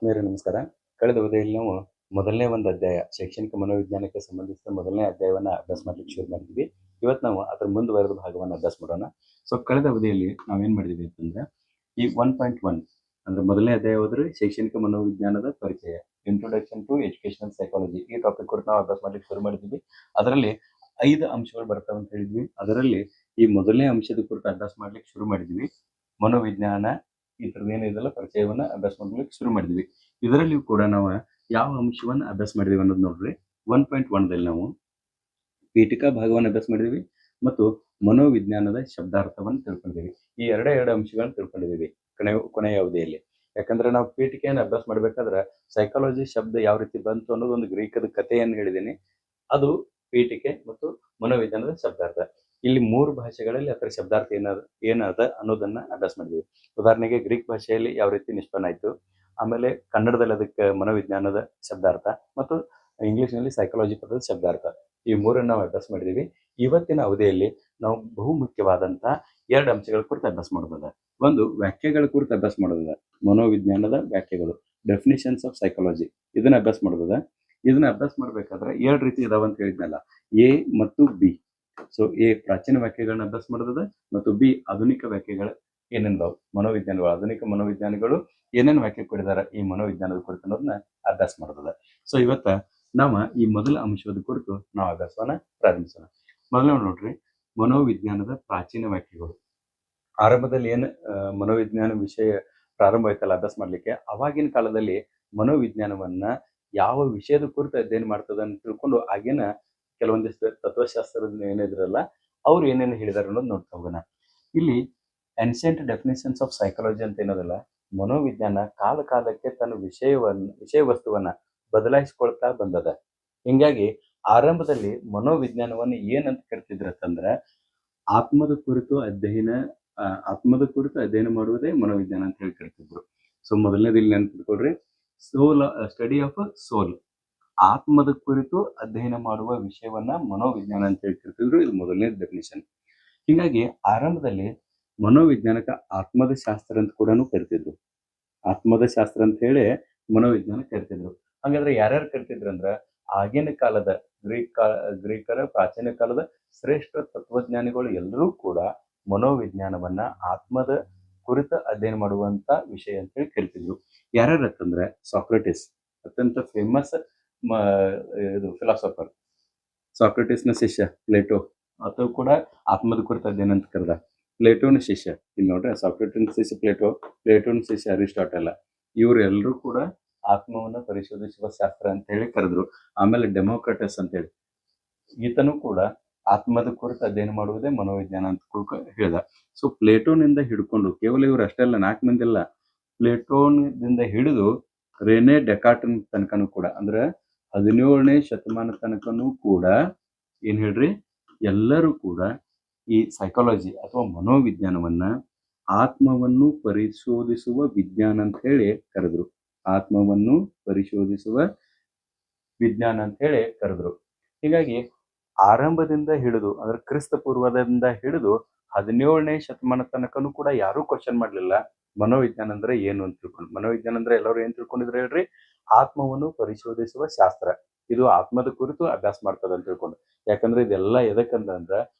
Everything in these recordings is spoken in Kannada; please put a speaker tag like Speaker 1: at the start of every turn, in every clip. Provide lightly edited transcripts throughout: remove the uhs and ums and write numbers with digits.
Speaker 1: ಆತ್ಮೀಯರೇ ನಮಸ್ಕಾರ. ಕಳೆದ ಅವಧಿಯಲ್ಲಿ ನಾವು ಮೊದಲನೇ ಒಂದು ಅಧ್ಯಾಯ ಶೈಕ್ಷಣಿಕ ಮನೋವಿಜ್ಞಾನಕ್ಕೆ ಸಂಬಂಧಿಸಿದ ಮೊದಲನೇ ಅಧ್ಯಾಯವನ್ನ ಅಭ್ಯಾಸ ಮಾಡ್ಲಿಕ್ಕೆ ಶುರು ಮಾಡಿದ್ವಿ. ಇವತ್ತು ನಾವು ಅದರ ಮುಂದುವರೆದ ಭಾಗವನ್ನು ಅಭ್ಯಾಸ ಮಾಡೋಣ. ಕಳೆದ ಅವಧಿಯಲ್ಲಿ ನಾವೇನ್ ಮಾಡಿದ್ವಿ ಅಂತಂದ್ರೆ ಈ 1.1 ಅಂದ್ರೆ ಮೊದಲನೇ ಅಧ್ಯಾಯ ಹೋದ್ರೆ ಶೈಕ್ಷಣಿಕ ಮನೋವಿಜ್ಞಾನದ ಪರಿಚಯ, ಇಂಟ್ರೊಡಕ್ಷನ್ ಟು ಎಜುಕೇಶನಲ್ ಸೈಕಾಲಜಿ, ಈ ಟಾಪಿಕ್ ಕುರಿತು ನಾವು ಅಭ್ಯಾಸ ಮಾಡ್ಲಿಕ್ಕೆ ಶುರು ಮಾಡಿದ್ವಿ. ಅದರಲ್ಲಿ 5 ಅಂಶಗಳು ಬರ್ತಾವ ಅಂತ ಹೇಳಿದ್ವಿ. ಅದರಲ್ಲಿ ಈ ಮೊದಲನೇ ಅಂಶದ ಕುರಿತು ಅಭ್ಯಾಸ ಮಾಡ್ಲಿಕ್ಕೆ ಶುರು ಮಾಡಿದ್ವಿ. ಮನೋವಿಜ್ಞಾನ ಈ ತರದ ಏನಿದೆಲ್ಲ ಪರಿಚಯವನ್ನ ಅಭ್ಯಾಸ ಮಾಡ್ಲಿಕ್ಕೆ ಶುರು ಮಾಡಿದ್ವಿ. ಇದರಲ್ಲಿ ಕೂಡ ನಾವು ಯಾವ ಅಂಶವನ್ನ ಅಭ್ಯಾಸ ಮಾಡಿದ್ವಿ ಅನ್ನೋದು ನೋಡ್ರಿ. 1.1 ದಲ್ಲಿ ನಾವು ಪೀಠಿಕಾ ಭಾಗವನ್ನು ಅಭ್ಯಾಸ ಮಾಡಿದ್ವಿ ಮತ್ತು ಮನೋವಿಜ್ಞಾನದ ಶಬ್ದಾರ್ಥವನ್ನು ತಿಳ್ಕೊಂಡಿದ್ದೀವಿ. ಈ ಎರಡೇ ಅಂಶಗಳನ್ನ ತಿಳ್ಕೊಂಡಿದ್ದೀವಿ ಕೊನೆಯ ಅವಧಿಯಲ್ಲಿ. ಯಾಕಂದ್ರೆ ನಾವು ಪೀಠಿಕೆಯನ್ನು ಅಭ್ಯಾಸ ಮಾಡ್ಬೇಕಾದ್ರೆ ಸೈಕಾಲಜಿ ಶಬ್ದ ಯಾವ ರೀತಿ ಬಂತು ಅನ್ನೋದು ಒಂದು ಗ್ರೀಕದ ಕಥೆಯನ್ನು ಹೇಳಿದ್ದೀನಿ. ಅದು ಪೀಠಿಕೆ ಮತ್ತು ಮನೋವಿಜ್ಞಾನದ ಶಬ್ದಾರ್ಥ. ಇಲ್ಲಿ 3 ಭಾಷೆಗಳಲ್ಲಿ ಅದರ ಶಬ್ದಾರ್ಥ ಏನದ ಅನ್ನೋದನ್ನ ಅಭ್ಯಾಸ ಮಾಡಿದ್ವಿ. ಉದಾಹರಣೆಗೆ ಗ್ರೀಕ್ ಭಾಷೆಯಲ್ಲಿ ಯಾವ ರೀತಿ ನಿಷ್ಪನ್ನ ಆಯ್ತು, ಆಮೇಲೆ ಕನ್ನಡದಲ್ಲಿ ಅದಕ್ಕೆ ಮನೋವಿಜ್ಞಾನದ ಶಬ್ದಾರ್ಥ ಮತ್ತು ಇಂಗ್ಲಿಷ್ನಲ್ಲಿ ಸೈಕಾಲಜಿ ಪದದ ಶಬ್ದಾರ್ಥ, ಈ 3 ನಾವು ಅಭ್ಯಾಸ ಮಾಡಿದೀವಿ. ಇವತ್ತಿನ ಅವಧಿಯಲ್ಲಿ ನಾವು ಬಹು ಮುಖ್ಯವಾದಂತ 2 ಅಂಶಗಳ ಕುರಿತು ಅಭ್ಯಾಸ ಮಾಡೋದ. ಒಂದು ವ್ಯಾಖ್ಯೆಗಳ ಕುರಿತು ಅಭ್ಯಾಸ ಮಾಡೋದ, ಮನೋವಿಜ್ಞಾನದ ವ್ಯಾಖ್ಯೆಗಳು, ಡೆಫಿನಿಷನ್ಸ್ ಆಫ್ ಸೈಕಾಲಜಿ, ಇದನ್ನ ಅಭ್ಯಾಸ ಮಾಡೋದ. ಇದನ್ನ ಅಭ್ಯಾಸ ಮಾಡ್ಬೇಕಾದ್ರೆ 2 ರೀತಿ ಇದಾವ ಅಂತ ಹೇಳಿದ್ನಲ್ಲ, ಎ ಮತ್ತು ಬಿ. ಎ ಪ್ರಾಚೀನ ವ್ಯಾಖ್ಯೆಗಳನ್ನ ಅಭ್ಯಾಸ ಮಾಡೋದ ಮತ್ತು ಬಿ ಆಧುನಿಕ ವ್ಯಾಖ್ಯೆಗಳು ಏನೇನ್ದಾವ್ ಮನೋವಿಜ್ಞಾನಿಗಳು, ಆಧುನಿಕ ಮನೋವಿಜ್ಞಾನಿಗಳು ಏನೇನು ವ್ಯಾಖ್ಯೆ ಕೊಡಿದಾರ ಈ ಮನೋವಿಜ್ಞಾನದ ಕುರಿತು ಅನ್ನೋದನ್ನ ಅಭ್ಯಾಸ ಮಾಡೋದ. ಇವತ್ತ ನಾವು ಈ ಮೊದಲ ಅಂಶದ ಕುರಿತು ನಾವು ಅಭ್ಯಾಸವನ್ನ ಪ್ರಾರಂಭಿಸೋಣ. ಮೊದಲನೇ ನೋಡ್ರಿ, ಮನೋವಿಜ್ಞಾನದ ಪ್ರಾಚೀನ ವ್ಯಾಖ್ಯೆಗಳು. ಆರಂಭದಲ್ಲಿ ಏನು ಮನೋವಿಜ್ಞಾನ ವಿಷಯ ಪ್ರಾರಂಭ ಆಯ್ತಲ್ಲ ಅಭ್ಯಾಸ ಮಾಡ್ಲಿಕ್ಕೆ, ಅವಾಗಿನ ಕಾಲದಲ್ಲಿ ಮನೋವಿಜ್ಞಾನವನ್ನ ಯಾವ ವಿಷಯದ ಕುರಿತು ಅಧ್ಯಯನ ಮಾಡ್ತದ ಅಂತ ತಿಳ್ಕೊಂಡು ಆಗಿನ ಕೆಲವೊಂದಿಷ್ಟು ತತ್ವಶಾಸ್ತ್ರದ ಏನಿದ್ರಲ್ಲ ಅವ್ರು ಏನೇನು ಹೇಳಿದಾರೆ ಅನ್ನೋದು ನೋಡ್ತಾ ಹೋಗೋಣ. ಇಲ್ಲಿ ಏನ್ಷಿಯಂಟ್ ಡೆಫಿನಿಷನ್ಸ್ ಆಫ್ ಸೈಕಾಲಜಿ ಅಂತ ಏನೋದಲ್ಲ, ಮನೋವಿಜ್ಞಾನ ಕಾಲ ಕಾಲಕ್ಕೆ ತನ್ನ ವಿಷಯ ವಸ್ತುವನ್ನ ಬದಲಾಯಿಸ್ಕೊಳ್ತಾ ಬಂದದ. ಹಿಂಗಾಗಿ ಆರಂಭದಲ್ಲಿ ಮನೋವಿಜ್ಞಾನವನ್ನು ಏನಂತ ಕರಿತಿದ್ರಂತಂದ್ರ ಆತ್ಮದ ಕುರಿತು ಅಧ್ಯಯನ ಮಾಡುವುದೇ ಮನೋವಿಜ್ಞಾನ ಅಂತ ಹೇಳಿ ಕರಿತಿದ್ರು. ಮೊದಲನೇದು ಇಲ್ಲಿ ನೆನ್ಪಿಟ್ಕೊಳ್ರಿ, ಸೋಲ್, ಸ್ಟಡಿ ಆಫ್ ಸೋಲ್, ಆತ್ಮದ ಕುರಿತು ಅಧ್ಯಯನ ಮಾಡುವ ವಿಷಯವನ್ನ ಮನೋವಿಜ್ಞಾನ ಅಂತ ಹೇಳಿ ಕರಿತಿದ್ರು. ಇದು ಮೊದಲನೇ ಡೆಫಿನಿಷನ್. ಹೀಗಾಗಿ ಆರಂಭದಲ್ಲಿ ಮನೋವಿಜ್ಞಾನಕ್ಕೆ ಆತ್ಮದ ಶಾಸ್ತ್ರ ಅಂತ ಕೂಡ ಕರಿತಿದ್ರು. ಆತ್ಮದ ಶಾಸ್ತ್ರ ಅಂತ ಹೇಳಿ ಮನೋವಿಜ್ಞಾನ ಕರಿತಿದ್ರು. ಹಾಗಾದ್ರೆ ಯಾರ್ಯಾರು ಕರಿತಿದ್ರು ಅಂದ್ರ ಆಗಿನ ಕಾಲದ ಗ್ರೀಕರ ಪ್ರಾಚೀನ ಕಾಲದ ಶ್ರೇಷ್ಠ ತತ್ವಜ್ಞಾನಿಗಳು ಎಲ್ಲರೂ ಕೂಡ ಮನೋವಿಜ್ಞಾನವನ್ನ ಆತ್ಮದ ಕುರಿತ ಅಧ್ಯಯನ ಮಾಡುವಂತ ವಿಷಯ ಅಂತ ಹೇಳಿ ಕರಿತಿದ್ರು. ಯಾರ್ಯಾರು ಅಂತಂದ್ರೆ ಸಾಕ್ರೆಟಿಸ್, ಅತ್ಯಂತ ಫೇಮಸ್ ಫಿಲಾಸಫರ್. ಸಾಕ್ರೆಟಿಸ್ನ ಶಿಷ್ಯ ಪ್ಲೇಟೋ, ಅಥವಾ ಕೂಡ ಆತ್ಮದ ಕುರಿತ ಅಧ್ಯಯನ ಅಂತ ಕರೆದ. ಪ್ಲೇಟೋನ ಶಿಷ್ಯ, ಇಲ್ಲಿ ನೋಡ್ರಿ, ಸಾಕ್ರೆಟಿಸ್ ಶಿಷ್ಯ ಪ್ಲೇಟೋ, ಪ್ಲೇಟೋನ ಶಿಷ್ಯ ಅರಿಸ್ಟಾಟಲ್. ಇವ್ರು ಎಲ್ಲರೂ ಕೂಡ ಆತ್ಮವನ್ನ ಪರಿಶೋಧಿಸುವ ಶಾಸ್ತ್ರ ಅಂತ ಹೇಳಿ ಕರೆದ್ರು. ಆಮೇಲೆ ಡೆಮೋಕ್ರಟಸ್ ಅಂತ ಹೇಳಿ ಈತನು ಕೂಡ ಆತ್ಮದ ಕುರಿತು ಅಧ್ಯಯನ ಮಾಡುವುದೇ ಮನೋವಿಜ್ಞಾನ ಅಂತ ಹೇಳ್ದ. ಪ್ಲೇಟೋನಿಂದ ಹಿಡ್ಕೊಂಡು ಕೇವಲ ಇವ್ರು ಅಷ್ಟೆಲ್ಲ 4 ಮಂದಿ ಅಲ್ಲ, ಪ್ಲೇಟೋನಿಂದ ಹಿಡಿದು ರೆನೆ ಡೆಕಾರ್ಟನ್ ತನಕನೂ ಕೂಡ, ಅಂದ್ರೆ 17ನೇ ಶತಮಾನ ತನಕನೂ ಕೂಡ ಏನ್ ಹೇಳ್ರಿ, ಎಲ್ಲರೂ ಕೂಡ ಈ ಸೈಕಾಲಜಿ ಅಥವಾ ಮನೋವಿಜ್ಞಾನವನ್ನ ಆತ್ಮವನ್ನು ಪರಿಶೋಧಿಸುವ ವಿಜ್ಞಾನ ಅಂತ ಹೇಳಿ ಕರೆದ್ರು. ಆತ್ಮವನ್ನು ಪರಿಶೋಧಿಸುವ ವಿಜ್ಞಾನ ಅಂತ ಹೇಳಿ ಕರೆದ್ರು. ಹೀಗಾಗಿ ಆರಂಭದಿಂದ ಹಿಡಿದು ಅಂದ್ರೆ ಕ್ರಿಸ್ತ ಪೂರ್ವದಿಂದ ಹಿಡಿದು 17ನೇ ಶತಮಾನ ತನಕನೂ ಕೂಡ ಯಾರೂ ಕ್ವಶನ್ ಮಾಡ್ಲಿಲ್ಲ ಮನೋವಿಜ್ಞಾನ ಅಂದ್ರೆ ಏನು ಅಂತ ತಿಳ್ಕೊಂಡು. ಮನೋವಿಜ್ಞಾನ ಅಂದ್ರೆ ಎಲ್ಲರೂ ಏನ್ ತಿಳ್ಕೊಂಡಿದ್ರೆ ಹೇಳ್ರಿ, ಆತ್ಮವನ್ನು ಪರಿಶೋಧಿಸುವ ಶಾಸ್ತ್ರ, ಇದು ಆತ್ಮದ ಕುರಿತು ಅಭ್ಯಾಸ ಮಾಡ್ತದ ಅಂತ ತಿಳ್ಕೊಂಡು. ಯಾಕಂದ್ರೆ ಇದೆಲ್ಲ ಎದಕ್ಕಂದ್ರ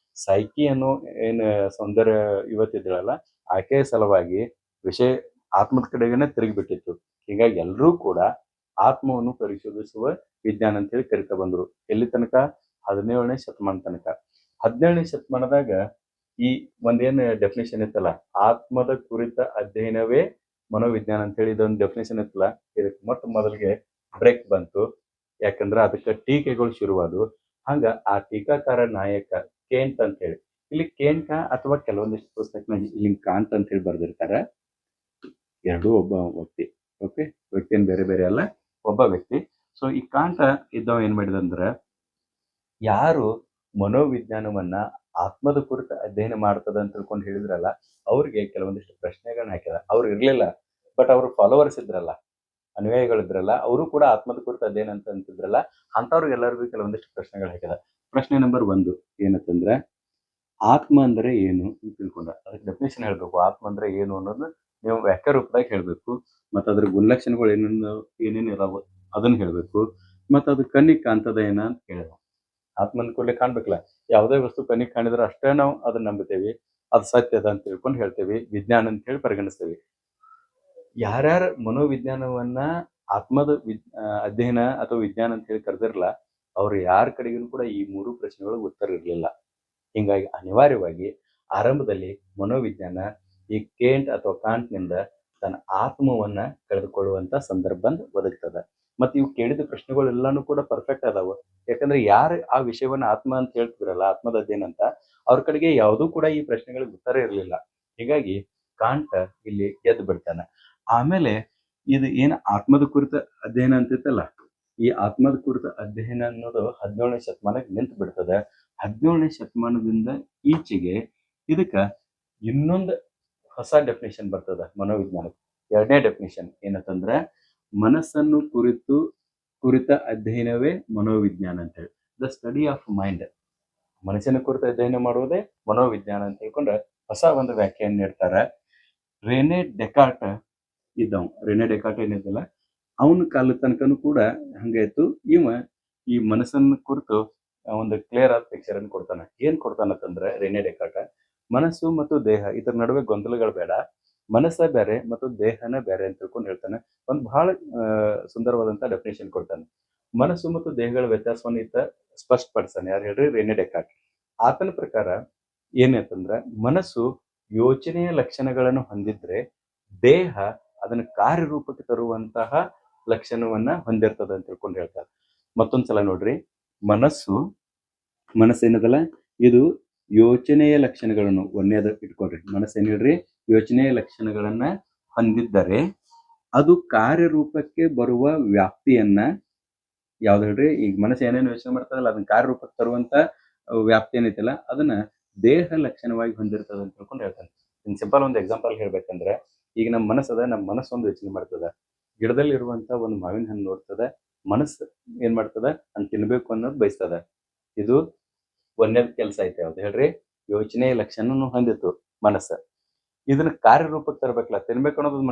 Speaker 1: ಸೈಕಿ ಅನ್ನೋ ಏನ್ ಸೌಂದರ್ಯ ಇವತ್ತಿದ್ರಲ್ಲ, ಆಕೆಯ ಸಲುವಾಗಿ ವಿಷಯ ಆತ್ಮದ ಕಡೆಗೇನೆ ತಿರುಗಿಬಿಟ್ಟಿತ್ತು. ಹೀಗಾಗಿ ಎಲ್ಲರೂ ಕೂಡ ಆತ್ಮವನ್ನು ಪರಿಶೋಧಿಸುವ ವಿಜ್ಞಾನ ಅಂತ ಹೇಳಿ ಕರಿತಾ ಬಂದ್ರು. ಎಲ್ಲಿ ತನಕ? 17ನೇ ಶತಮಾನ ತನಕ. 17ನೇ ಶತಮಾನದಾಗ ಈ ಒಂದೇನ್ ಡೆಫಿನೇಷನ್ ಇತ್ತಲ್ಲ, ಆತ್ಮದ ಕುರಿತ ಅಧ್ಯಯನವೇ ಮನೋವಿಜ್ಞಾನ ಅಂತ ಹೇಳಿ ಇದೊಂದು ಡೆಫಿನೇಷನ್ ಇತ್ತಲ್ಲ, ಇದಕ್ಕೆ ಮೊದಲಿಗೆ ಬ್ರೇಕ್ ಬಂತು. ಯಾಕಂದ್ರೆ ಅದಕ್ಕೆ ಟೀಕೆಗಳು ಶುರುವಾದವು. ಹಂಗ ಆ ಟೀಕಾಕಾರ ನಾಯಕ ಕೇಂಟ್ ಅಂತ ಹೇಳಿ, ಇಲ್ಲಿ ಕೇಂಟ ಅಥವಾ ಕೆಲವೊಂದಿಷ್ಟು ಪುಸ್ತಕ ಇಲ್ಲಿ ಕಾಂಟ್ ಅಂತ ಹೇಳಿ ಬರ್ದಿರ್ತಾರೆ. ಎರಡೂ ಒಬ್ಬ ವ್ಯಕ್ತಿ, ಓಕೆ, ವ್ಯಕ್ತಿಯನ್ನು ಬೇರೆ ಬೇರೆ ಅಲ್ಲ, ಒಬ್ಬ ವ್ಯಕ್ತಿ. ಈ ಕಾಂಟ ಇದ್ದವ ಏನ್ ಮಾಡಿದಂದ್ರ, ಯಾರು ಮನೋವಿಜ್ಞಾನವನ್ನ ಆತ್ಮದ ಕುರಿತ ಅಧ್ಯಯನ ಮಾಡ್ತದ ಅಂತ ತಿಳ್ಕೊಂಡು ಹೇಳಿದ್ರಲ್ಲ, ಅವ್ರಿಗೆ ಕೆಲವೊಂದಿಷ್ಟು ಪ್ರಶ್ನೆಗಳನ್ನ ಹಾಕಿದ. ಅವ್ರು ಇರ್ಲಿಲ್ಲ, ಬಟ್ ಅವ್ರ ಫಾಲೋವರ್ಸ್ ಇದ್ರಲ್ಲ, ಅನುಯಾಯಿಗಳಿದ್ರಲ್ಲ, ಅವರು ಕೂಡ ಆತ್ಮದ ಕುರಿತ ಅಧ್ಯಯನ ಅಂತ ಅಂತಿದ್ರಲ್ಲ, ಅಂತವ್ರಿಗೆಲ್ಲರಿಗೂ ಕೆಲವೊಂದಿಷ್ಟು ಪ್ರಶ್ನೆಗಳು ಹಾಕಿದ. ಪ್ರಶ್ನೆ ನಂಬರ್ 1 ಏನಂತಂದ್ರೆ, ಆತ್ಮ ಅಂದ್ರೆ ಏನು ಅಂತ ತಿಳ್ಕೊಂಡ. ಅದಕ್ಕೆ ಡೆಫಿನೇಷನ್ ಹೇಳ್ಬೇಕು. ಆತ್ಮ ಅಂದ್ರೆ ಏನು ಅನ್ನೋದು ನೀವು ವ್ಯಾಖ್ಯಾ ರೂಪದಾಗ ಹೇಳ್ಬೇಕು. ಮತ್ತು ಅದ್ರ ಗುಣಲಕ್ಷಣಗಳು ಏನೇನು ಇದಾವ ಅದನ್ನ ಹೇಳಬೇಕು. ಮತ್ತು ಅದು ಕಣ್ಣಿಗೆ ಕಾಣ್ತದ ಏನ ಅಂತ ಕೇಳಿದ. ಆತ್ಮಂದ ಕೂಡಲೇ ಕಾಣ್ಬೇಕಲ್ಲ. ಯಾವುದೇ ವಸ್ತು ಕಣ್ಣಿಗೆ ಕಾಣಿದ್ರೆ ಅಷ್ಟೇ ನಾವು ಅದನ್ನ ನಂಬುತ್ತೇವೆ, ಅದು ಸತ್ಯದ ಅಂತ ತಿಳ್ಕೊಂಡು ಹೇಳ್ತೇವೆ, ವಿಜ್ಞಾನ ಅಂತ ಹೇಳಿ ಪರಿಗಣಿಸ್ತೇವೆ. ಯಾರ್ಯಾರ ಮನೋವಿಜ್ಞಾನವನ್ನ ಆತ್ಮದ ಅಧ್ಯಯನ ಅಥವಾ ವಿಜ್ಞಾನ ಅಂತ ಹೇಳಿ ಕರೆದಿರಲ್ಲ, ಅವ್ರು ಯಾರ ಕಡೆಗೂ ಕೂಡ ಈ 3 ಪ್ರಶ್ನೆಗಳಿಗೆ ಉತ್ತರ ಇರಲಿಲ್ಲ. ಹಿಂಗಾಗಿ ಅನಿವಾರ್ಯವಾಗಿ ಆರಂಭದಲ್ಲಿ ಮನೋವಿಜ್ಞಾನ ಈ ಕೇಂಟ್ ಅಥವಾ ಕಾಂಟ್ನಿಂದ ತನ್ನ ಆತ್ಮವನ್ನ ಕಳೆದುಕೊಳ್ಳುವಂತ ಸಂದರ್ಭ ಒದಗ್ತದ. ಮತ್ತೆ ಇವು ಕೇಳಿದ ಪ್ರಶ್ನೆಗಳೆಲ್ಲಾನು ಕೂಡ ಪರ್ಫೆಕ್ಟ್ ಅದಾವ. ಯಾಕಂದ್ರೆ ಯಾರು ಆ ವಿಷಯವನ್ನ ಆತ್ಮ ಅಂತ ಹೇಳ್ತಿದ್ರಲ್ಲ, ಆತ್ಮದ ಅಧ್ಯಯನ ಅಂತ, ಅವ್ರ ಕಡೆಗೆ ಯಾವುದೂ ಕೂಡ ಈ ಪ್ರಶ್ನೆಗಳಿಗೆ ಉತ್ತರ ಇರಲಿಲ್ಲ. ಹೀಗಾಗಿ ಕಾಂಟ್ ಇಲ್ಲಿ ಗೆದ್ದು ಬಿಡ್ತಾನೆ. ಆಮೇಲೆ ಇದು ಏನು ಆತ್ಮದ ಕುರಿತ ಅಧ್ಯಯನ ಅಂತಿತ್ತಲ್ಲ, ಈ ಆತ್ಮದ ಕುರಿತ ಅಧ್ಯಯನ ಅನ್ನೋದು 17ನೇ ಶತಮಾನಕ್ಕೆ ನಿಂತು ಬಿಡ್ತದೆ. 17ನೇ ಶತಮಾನದಿಂದ ಈಚೆಗೆ ಇದಕ್ಕ ಇನ್ನೊಂದು ಹೊಸ ಡೆಫಿನೇಷನ್ ಬರ್ತದ ಮನೋವಿಜ್ಞಾನಕ್ಕೆ. 2ನೇ ಡೆಫಿನೇಷನ್ ಏನಂತಂದ್ರೆ, ಮನಸ್ಸನ್ನು ಕುರಿತ ಅಧ್ಯಯನವೇ ಮನೋವಿಜ್ಞಾನ ಅಂತ ಹೇಳಿ. ದ ಸ್ಟಡಿ ಆಫ್ ಮೈಂಡ್, ಮನಸ್ಸಿನ ಕುರಿತ ಅಧ್ಯಯನ ಮಾಡುವುದೇ ಮನೋವಿಜ್ಞಾನ ಅಂತ ಹೇಳ್ಕೊಂಡ್ರೆ ಹೊಸ ಒಂದು ವ್ಯಾಖ್ಯಾನ ನೀಡ್ತಾರೆ. ರೆನೆ ಡೆಕಾರ್ಟ್ ಇದ್ದವ್. ರೆನೆ ಡೆಕಾರ್ಟ್ ಏನಿದ್ದಲ್ಲ, ಅವನ ಕಾಲದ ತನಕನೂ ಕೂಡ ಹಂಗಾಯ್ತು. ಇವ ಈ ಮನಸ್ಸನ್ನು ಕುರಿತು ಒಂದು ಕ್ಲಿಯರ್ ಆದ ಪಿಕ್ಚರ್ ಅನ್ನು ಕೊಡ್ತಾನೆ. ಏನ್ ಕೊಡ್ತಾನಂತಂದ್ರೆ ರೆನೆ ಡೆಕಾರ್ಟ್, ಮನಸ್ಸು ಮತ್ತು ದೇಹ ಇದರ ನಡುವೆ ಗೊಂದಲಗಳು ಬೇಡ, ಮನಸ್ಸ ಬೇರೆ ಮತ್ತು ದೇಹನ ಬೇರೆ ಅಂತ ತಿಳ್ಕೊಂಡು ಹೇಳ್ತಾನೆ. ಒಂದು ಬಹಳ ಸುಂದರವಾದಂತ ಡೆಫಿನೇಷನ್ ಕೊಡ್ತಾನೆ. ಮನಸ್ಸು ಮತ್ತು ದೇಹಗಳ ವ್ಯತ್ಯಾಸವನ್ನು ಈತ ಸ್ಪಷ್ಟಪಡಿಸ್ತಾನೆ. ಯಾರು ಹೇಳ್ರಿ? ರೆನೆ ಡೆಕಾರ್ಟ್. ಆತನ ಪ್ರಕಾರ ಏನಂತಂದ್ರೆ, ಮನಸ್ಸು ಯೋಚನೆಯ ಲಕ್ಷಣಗಳನ್ನು ಹೊಂದಿದ್ರೆ ದೇಹ ಅದನ್ನ ಕಾರ್ಯರೂಪಕ್ಕೆ ತರುವಂತಹ ಲಕ್ಷಣವನ್ನ ಹೊಂದಿರ್ತದ ಅಂತ ತಿಳ್ಕೊಂಡು ಹೇಳ್ತಾರೆ. ಮತ್ತೊಂದ್ಸಲ ನೋಡ್ರಿ, ಮನಸ್ಸೇನದಲ್ಲ, ಇದು ಯೋಚನೆಯ ಲಕ್ಷಣಗಳನ್ನು ಒಂದೇದ ಇಟ್ಕೊಳ್ರಿ. ಮನಸ್ಸೇನ್ ಹೇಳ್ರಿ? ಯೋಚನೆಯ ಲಕ್ಷಣಗಳನ್ನ ಹೊಂದಿದ್ದರೆ ಅದು ಕಾರ್ಯರೂಪಕ್ಕೆ ಬರುವ ವ್ಯಾಪ್ತಿಯನ್ನ, ಯಾವ್ದು ಹೇಳ್ರಿ? ಈಗ ಮನಸ್ಸು ಏನೇನು ಯೋಚನೆ ಮಾಡ್ತದಲ್ಲ, ಅದನ್ನ ಕಾರ್ಯರೂಪಕ್ಕೆ ತರುವಂತ ವ್ಯಾಪ್ತಿ ಏನೈತಲ್ಲ, ಅದನ್ನ ದೇಹ ಲಕ್ಷಣವಾಗಿ ಹೊಂದಿರ್ತದ ಅಂತ ತಿಳ್ಕೊಂಡು ಹೇಳ್ತಾನೆ. ಇನ್ ಸಿಂಪಲ್ ಒಂದು ಎಕ್ಸಾಂಪಲ್ ಹೇಳ್ಬೇಕಂದ್ರೆ, ಈಗ ನಮ್ಮ ಮನಸ್ಸು ಒಂದು ಯೋಚನೆ ಮಾಡ್ತದ. ಗಿಡದಲ್ಲಿ ಇರುವಂತ ಒಂದು ಮಾವಿನ ಹಣ್ಣು ನೋಡ್ತದ, ಮನಸ್ಸು ಏನ್ ಮಾಡ್ತದ? ಅಂತ ತಿನ್ಬೇಕು ಅನ್ನೋದು ಬಯಸ್ತದ. ಇದು ಒಂದೇದ್ ಕೆಲಸ ಐತೆ. ಯಾವ್ದು ಹೇಳ್ರಿ? ಯೋಚನೆಯ ಲಕ್ಷಣನು ಹೊಂದಿತ್ತು ಮನಸ್ಸು. ಇದನ್ನ ಕಾರ್ಯರೂಪಕ್ಕೆ ತರಬೇಕಲ್ಲ, ತಿನ್ಬೇಕು ಅನ್ನೋದು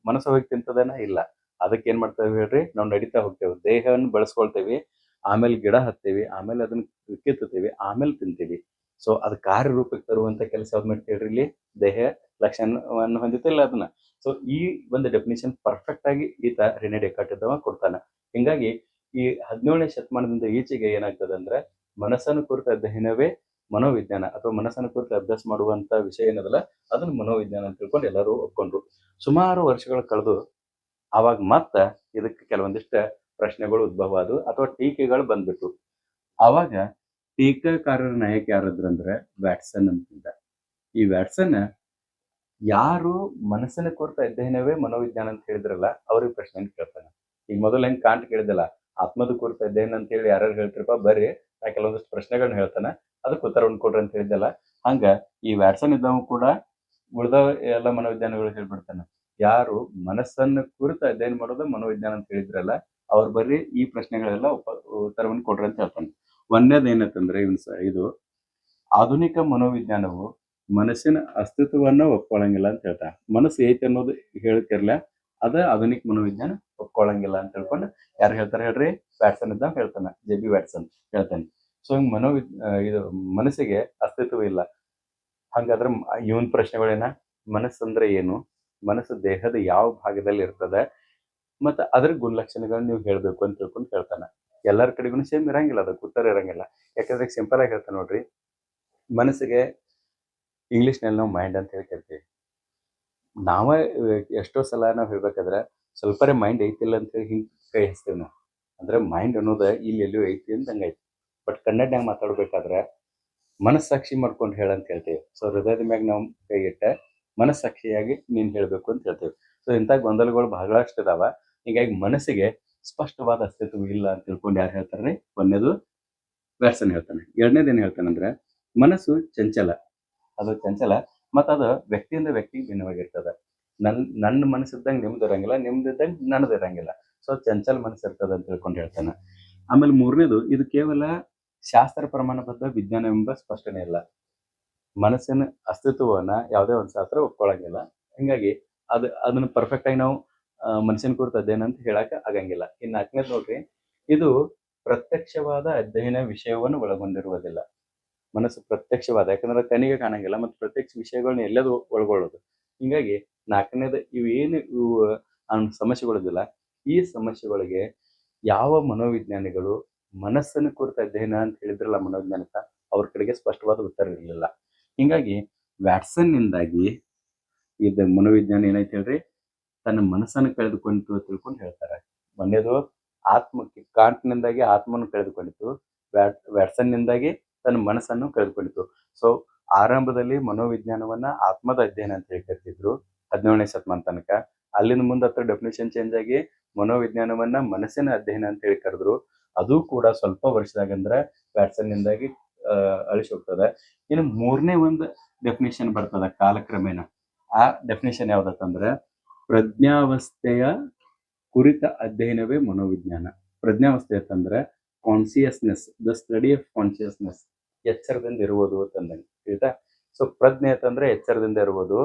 Speaker 1: ಮನಸ್ಸು ಹೋಗಿ ತಿಂತದೇನ? ಇಲ್ಲ. ಅದಕ್ಕೆ ಏನ್ ಮಾಡ್ತೇವೆ ಹೇಳ್ರಿ? ನಾವು ನಡೀತಾ ಹೋಗ್ತೇವೆ, ದೇಹವನ್ನು ಬೆಳೆಸ್ಕೊಳ್ತೇವಿ, ಆಮೇಲೆ ಗಿಡ ಹತ್ತೇವಿ, ಆಮೇಲೆ ಅದನ್ನ ಕಿತ್ತುತ್ತೀವಿ, ಆಮೇಲೆ ತಿಂತೀವಿ. ಸೊ ಅದು ಕಾರ್ಯರೂಪಕ್ಕೆ ತರುವಂತ ಕೆಲಸ ಯಾವ್ದು ಮಾಡ್ತೇವ್ರಿ? ಇಲ್ಲಿ ದೇಹ ಲಕ್ಷಣವನ್ನು ಹೊಂದಿತ್ತಿಲ್ಲ ಅದನ್ನ. ಸೊ ಈ ಒಂದು ಡೆಫಿನೇಷನ್ ಪರ್ಫೆಕ್ಟ್ ಆಗಿ ಈತ ರೆನೆ ಡೆಕಾರ್ಟ್ ಇದ್ದವ ಕೊಡ್ತಾನ. ಹಿಂಗಾಗಿ ಈ 17ನೇ ಶತಮಾನದಿಂದ ಈಚೆಗೆ ಏನಾಗ್ತದೆ ಅಂದ್ರೆ, ಮನಸ್ಸನ್ನು ಕುರಿತ ಅಧ್ಯಯನವೇ ಮನೋವಿಜ್ಞಾನ ಅಥವಾ ಮನಸ್ಸನ್ನು ಕುರಿತು ಅಭ್ಯಾಸ ಮಾಡುವಂತ ವಿಷಯ ಏನದಲ್ಲ, ಅದನ್ನ ಮನೋವಿಜ್ಞಾನ ಅಂತ ತಿಳ್ಕೊಂಡು ಎಲ್ಲರೂ ಒಪ್ಕೊಂಡ್ರು. ಸುಮಾರು ವರ್ಷಗಳು ಕಳೆದು ಆವಾಗ ಮತ್ತ ಇದಕ್ಕೆ ಕೆಲವೊಂದಿಷ್ಟ ಪ್ರಶ್ನೆಗಳು ಉದ್ಭವ ಆದವು ಅಥವಾ ಟೀಕೆಗಳು ಬಂದ್ಬಿಟ್ಟು. ಆವಾಗ ಟೀಕಾಕಾರರ ನಾಯಕ ಯಾರಾದ್ರಂದ್ರೆ ವ್ಯಾಟ್ಸನ್ ಅಂತಿದ್ದ. ಈ ವ್ಯಾಟ್ಸನ್ ಯಾರು ಮನಸ್ಸಿನ ಕುರಿತ ಅಧ್ಯಯನವೇ ಮನೋವಿಜ್ಞಾನ ಅಂತ ಹೇಳಿದ್ರಲ್ಲ, ಅವ್ರಿಗೆ ಪ್ರಶ್ನೆ ಕೇಳ್ತಾನೆ. ಈಗ ಮೊದಲು ಹೆಂಗ್ ಕಾಂಟ್ ಕೇಳಿದಲ್ಲ, ಆತ್ಮದ ಕುರಿತ ಅಧ್ಯಯನ ಅಂತ ಹೇಳಿ ಯಾರು ಹೇಳ್ತಿರಪ್ಪ ಬರ್ರಿ, ನಾ ಕೆಲವೊಂದಿಷ್ಟು ಪ್ರಶ್ನೆಗಳನ್ನ ಹೇಳ್ತಾನೆ, ಅದಕ್ಕೆ ಉತ್ತರವನ್ನು ಕೊಡ್ರಿ ಅಂತ ಹೇಳಿದ್ದಲ್ಲ. ಹಂಗ ಈ ವ್ಯಾಟ್ಸನ್ ಇದ್ದವ ಕೂಡ ಉಳಿದ ಎಲ್ಲ ಮನೋವಿಜ್ಞಾನಿಗಳು ಹೇಳ್ಬಿಡ್ತಾನೆ, ಯಾರು ಮನಸ್ಸನ್ನು ಕುರಿತ ಅಧ್ಯಯನ ಮಾಡೋದು ಮನೋವಿಜ್ಞಾನ ಅಂತ ಹೇಳಿದ್ರಲ್ಲ, ಅವ್ರು ಬರ್ರಿ ಈ ಪ್ರಶ್ನೆಗಳೆಲ್ಲ ಉತ್ತರವನ್ನು ಕೊಡ್ರಿ ಅಂತ ಹೇಳ್ತಾನೆ. ಒಂದೇದ್ ಏನಂತಂದ್ರೆ, ಇದು ಆಧುನಿಕ ಮನೋವಿಜ್ಞಾನವು ಮನಸ್ಸಿನ ಅಸ್ತಿತ್ವವನ್ನ ಒಪ್ಕೊಳ್ಳಂಗಿಲ್ಲ ಅಂತ ಹೇಳ್ತಾನೆ. ಮನಸ್ಸು ಐತೆ ಅನ್ನೋದು ಹೇಳ್ತಿರ್ಲ, ಅದ ಆಧುನಿಕ ಮನೋವಿಜ್ಞಾನ ಒಪ್ಕೊಳ್ಳಂಗಿಲ್ಲ ಅಂತ ಹೇಳ್ಕೊಂಡು ಯಾರು ಹೇಳ್ತಾರೆ ಹೇಳ್ರಿ? ವ್ಯಾಟ್ಸನ್ ಇದ್ದ ಹೇಳ್ತಾನೆ, JB ವ್ಯಾಟ್ಸನ್ ಹೇಳ್ತಾನೆ. ಸೊ ಇದು ಮನಸ್ಸಿಗೆ ಅಸ್ತಿತ್ವ ಇಲ್ಲ. ಹಂಗಾದ್ರೆ ಇವನ್ ಪ್ರಶ್ನೆಗಳೇನ? ಮನಸ್ಸಂದ್ರೆ ಏನು? ಮನಸ್ಸು ದೇಹದ ಯಾವ ಭಾಗದಲ್ಲಿ ಇರ್ತದೆ? ಮತ್ತೆ ಅದ್ರ ಗುಣಲಕ್ಷಣಗಳನ್ನ ನೀವು ಹೇಳ್ಬೇಕು ಅಂತ ತಿಳ್ಕೊಂಡು ಹೇಳ್ತಾನೆ. ಎಲ್ಲರ ಕಡೆಗೂ ಸೇಮ್ ಇರಂಗಿಲ್ಲ, ಅದಕ್ಕೆ ಉತ್ತರ ಇರಂಗಿಲ್ಲ. ಯಾಕಂದ್ರೆ ಸಿಂಪಲ್ ಆಗಿ ಹೇಳ್ತಾನೆ ನೋಡ್ರಿ, ಮನಸ್ಸಿಗೆ ಇಂಗ್ಲಿಷ್ನಲ್ಲಿ ನಾವು ಮೈಂಡ್ ಅಂತ ಹೇಳಿ ಕರಿತೀವಿ. ನಾವೇ ಎಷ್ಟೋ ಸಲ ನಾವು ಹೇಳ್ಬೇಕಾದ್ರೆ ಸ್ವಲ್ಪರೇ ಮೈಂಡ್ ಐತಿಲ್ಲ ಅಂತ ಹೇಳಿ ಹಿಂಗೆ ಕೈ ಹಚ್ತೇವೆ ನಾವು. ಅಂದ್ರೆ ಮೈಂಡ್ ಅನ್ನೋದು ಇಲ್ಲಿ ಎಲ್ಲೂ ಐತಿ ಅಂತ ಹಂಗೈತಿ. ಬಟ್ ಕನ್ನಡನಾಗ ಮಾತಾಡ್ಬೇಕಾದ್ರೆ ಮನಸ್ಸಾಕ್ಷಿ ಮಾಡ್ಕೊಂಡು ಹೇಳಂತ ಹೇಳ್ತೇವೆ. ಸೊ ಹೃದಯದ ಮ್ಯಾಗ ನಾವು ಕೈ ಇಟ್ಟ ಮನಸ್ಸಾಕ್ಷಿಯಾಗಿ ನೀನ್ ಹೇಳ್ಬೇಕು ಅಂತ ಹೇಳ್ತೇವೆ. ಸೊ ಇಂಥ ಗೊಂದಲಗಳು ಬಹಳಷ್ಟು ಇದಾವ. ಹೀಗಾಗಿ ಮನಸ್ಸಿಗೆ ಸ್ಪಷ್ಟವಾದ ಅಸ್ತಿತ್ವ ಇಲ್ಲ ಅಂತ ತಿಳ್ಕೊಂಡು ಯಾರು ಹೇಳ್ತಾರೆ? ಒಂದೇದು ವ್ಯಾಟ್ಸನ್ ಹೇಳ್ತಾನೆ. ಎರಡನೇದು ಏನ್ ಹೇಳ್ತಾನಂದ್ರೆ, ಮನಸ್ಸು ಚಂಚಲ, ಅದು ಚಂಚಲ, ಮತ್ತು ಅದು ವ್ಯಕ್ತಿಯಿಂದ ವ್ಯಕ್ತಿಗೆ ಭಿನ್ನವಾಗಿರ್ತದೆ. ನನ್ನ ಮನಸ್ಸಿದ್ದಂಗೆ ನಿಮ್ದು ಇರಂಗಿಲ್ಲ, ನಿಮ್ದಿದ್ದಂಗೆ ನನ್ನದು ಇರಂಗಿಲ್ಲ. ಸೊ ಚಂಚಲ ಮನಸ್ಸು ಇರ್ತದೆ ಅಂತ ತಿಳ್ಕೊಂಡು ಹೇಳ್ತಾನೆ. ಆಮೇಲೆ ಮೂರನೇದು, ಇದು ಕೇವಲ ಶಾಸ್ತ್ರ ಪ್ರಮಾಣಬದ್ಧ ವಿಜ್ಞಾನವೆಂಬ ಸ್ಪಷ್ಟನೆ ಇಲ್ಲ. ಮನಸ್ಸಿನ ಅಸ್ತಿತ್ವವನ್ನ ಯಾವುದೇ ಒಂದು ಶಾಸ್ತ್ರ ಒಪ್ಕೊಳ್ಳಂಗಿಲ್ಲ. ಹಿಂಗಾಗಿ ಅದನ್ನ ಪರ್ಫೆಕ್ಟ್ ಆಗಿ ನಾವು ಮನುಷ್ಯನ ಕುರಿತು ಅಧ್ಯಯನ ಅಂತ ಹೇಳಕ್ ಆಗಂಗಿಲ್ಲ. ಇನ್ನು 4ನೇದು ನೋಡ್ರಿ, ಇದು ಪ್ರತ್ಯಕ್ಷವಾದ ಅಧ್ಯಯನ ವಿಷಯವನ್ನು ಒಳಗೊಂಡಿರುವುದಿಲ್ಲ. ಮನಸ್ಸು ಪ್ರತ್ಯಕ್ಷವಾದ, ಯಾಕಂದ್ರೆ ಕಣ್ಣಿಗೆ ಕಾಣಂಗಿಲ್ಲ ಮತ್ತು ಪ್ರತ್ಯಕ್ಷ ವಿಷಯಗಳನ್ನ ಎಲ್ಲದು ಒಳಗೊಳ್ಳೋದು. ಹಿಂಗಾಗಿ 4ನೇದು ಇವು ಸಮಸ್ಯೆಗಳಿದಿಲ್ಲ, ಈ ಸಮಸ್ಯೆಗಳಿಗೆ ಯಾವ ಮನೋವಿಜ್ಞಾನಿಗಳು ಮನಸ್ಸನ್ನು ಕುರಿತ ಅಧ್ಯಯನ ಅಂತ ಹೇಳಿದ್ರಲ್ಲ ಮನೋವಿಜ್ಞಾನಿಕ, ಅವ್ರ ಕಡೆಗೆ ಸ್ಪಷ್ಟವಾದ ಉತ್ತರ ಇರಲಿಲ್ಲ. ಹಿಂಗಾಗಿ ವ್ಯಾಟ್ಸನ್ನಿಂದಾಗಿ ಇದ್ದ ಮನೋವಿಜ್ಞಾನ ಏನೈತೆ ಹೇಳ್ರಿ, ತನ್ನ ಮನಸ್ಸನ್ನು ಕಳೆದುಕೊಂಡಿತು ತಿಳ್ಕೊಂಡು ಹೇಳ್ತಾರೆ. ಮೊನ್ನೆದು ಕಾಂಟ್ನಿಂದಾಗಿ ಆತ್ಮವನ್ನು ಕಳೆದುಕೊಂಡಿತು, ವ್ಯಾಟ್ಸನ್ನಿಂದಾಗಿ ತನ್ನ ಮನಸ್ಸನ್ನು ಕಳೆದುಕೊಂಡಿತು. ಸೊ ಆರಂಭದಲ್ಲಿ ಮನೋವಿಜ್ಞಾನವನ್ನ ಆತ್ಮದ ಅಧ್ಯಯನ ಅಂತ ಹೇಳಿ ಕರಿತಿದ್ರು 17ನೇ ಶತಮಾನ ತನಕ. ಅಲ್ಲಿಂದ ಮುಂದೆ ಹತ್ರ ಡೆಫಿನೇಷನ್ ಚೇಂಜ್ ಆಗಿ ಮನೋವಿಜ್ಞಾನವನ್ನ ಮನಸ್ಸಿನ ಅಧ್ಯಯನ ಅಂತ ಹೇಳಿ ಕರೆದ್ರು. ಅದು ಕೂಡ ಸ್ವಲ್ಪ ವರ್ಷದಾಗಂದ್ರೆ ವ್ಯಾಟ್ಸನ್ನಿಂದಾಗಿ ಅಳಿಸಿ ಹೋಗ್ತದೆ. ಇನ್ನು 3ನೇ ಒಂದು ಡೆಫಿನೇಷನ್ ಬರ್ತದ ಕಾಲಕ್ರಮೇಣ. ಆ ಡೆಫಿನೇಷನ್ ಯಾವ್ದತ್ತಂದ್ರೆ, ಪ್ರಜ್ಞಾವಸ್ಥೆಯ ಕುರಿತ ಅಧ್ಯಯನವೇ ಮನೋವಿಜ್ಞಾನ. ಪ್ರಜ್ಞಾವಸ್ಥೆ ಅಂತಂದ್ರೆ consciousness, the study of consciousness, ಎಚ್ಚರದಿಂದ ಇರುವುದು ಅಂತಂದಂಗೆ ಆಯ್ತಾ. ಸೊ ಪ್ರಜ್ಞೆ ಅಂತಂದ್ರೆ ಎಚ್ಚರದಿಂದ ಇರುವುದು.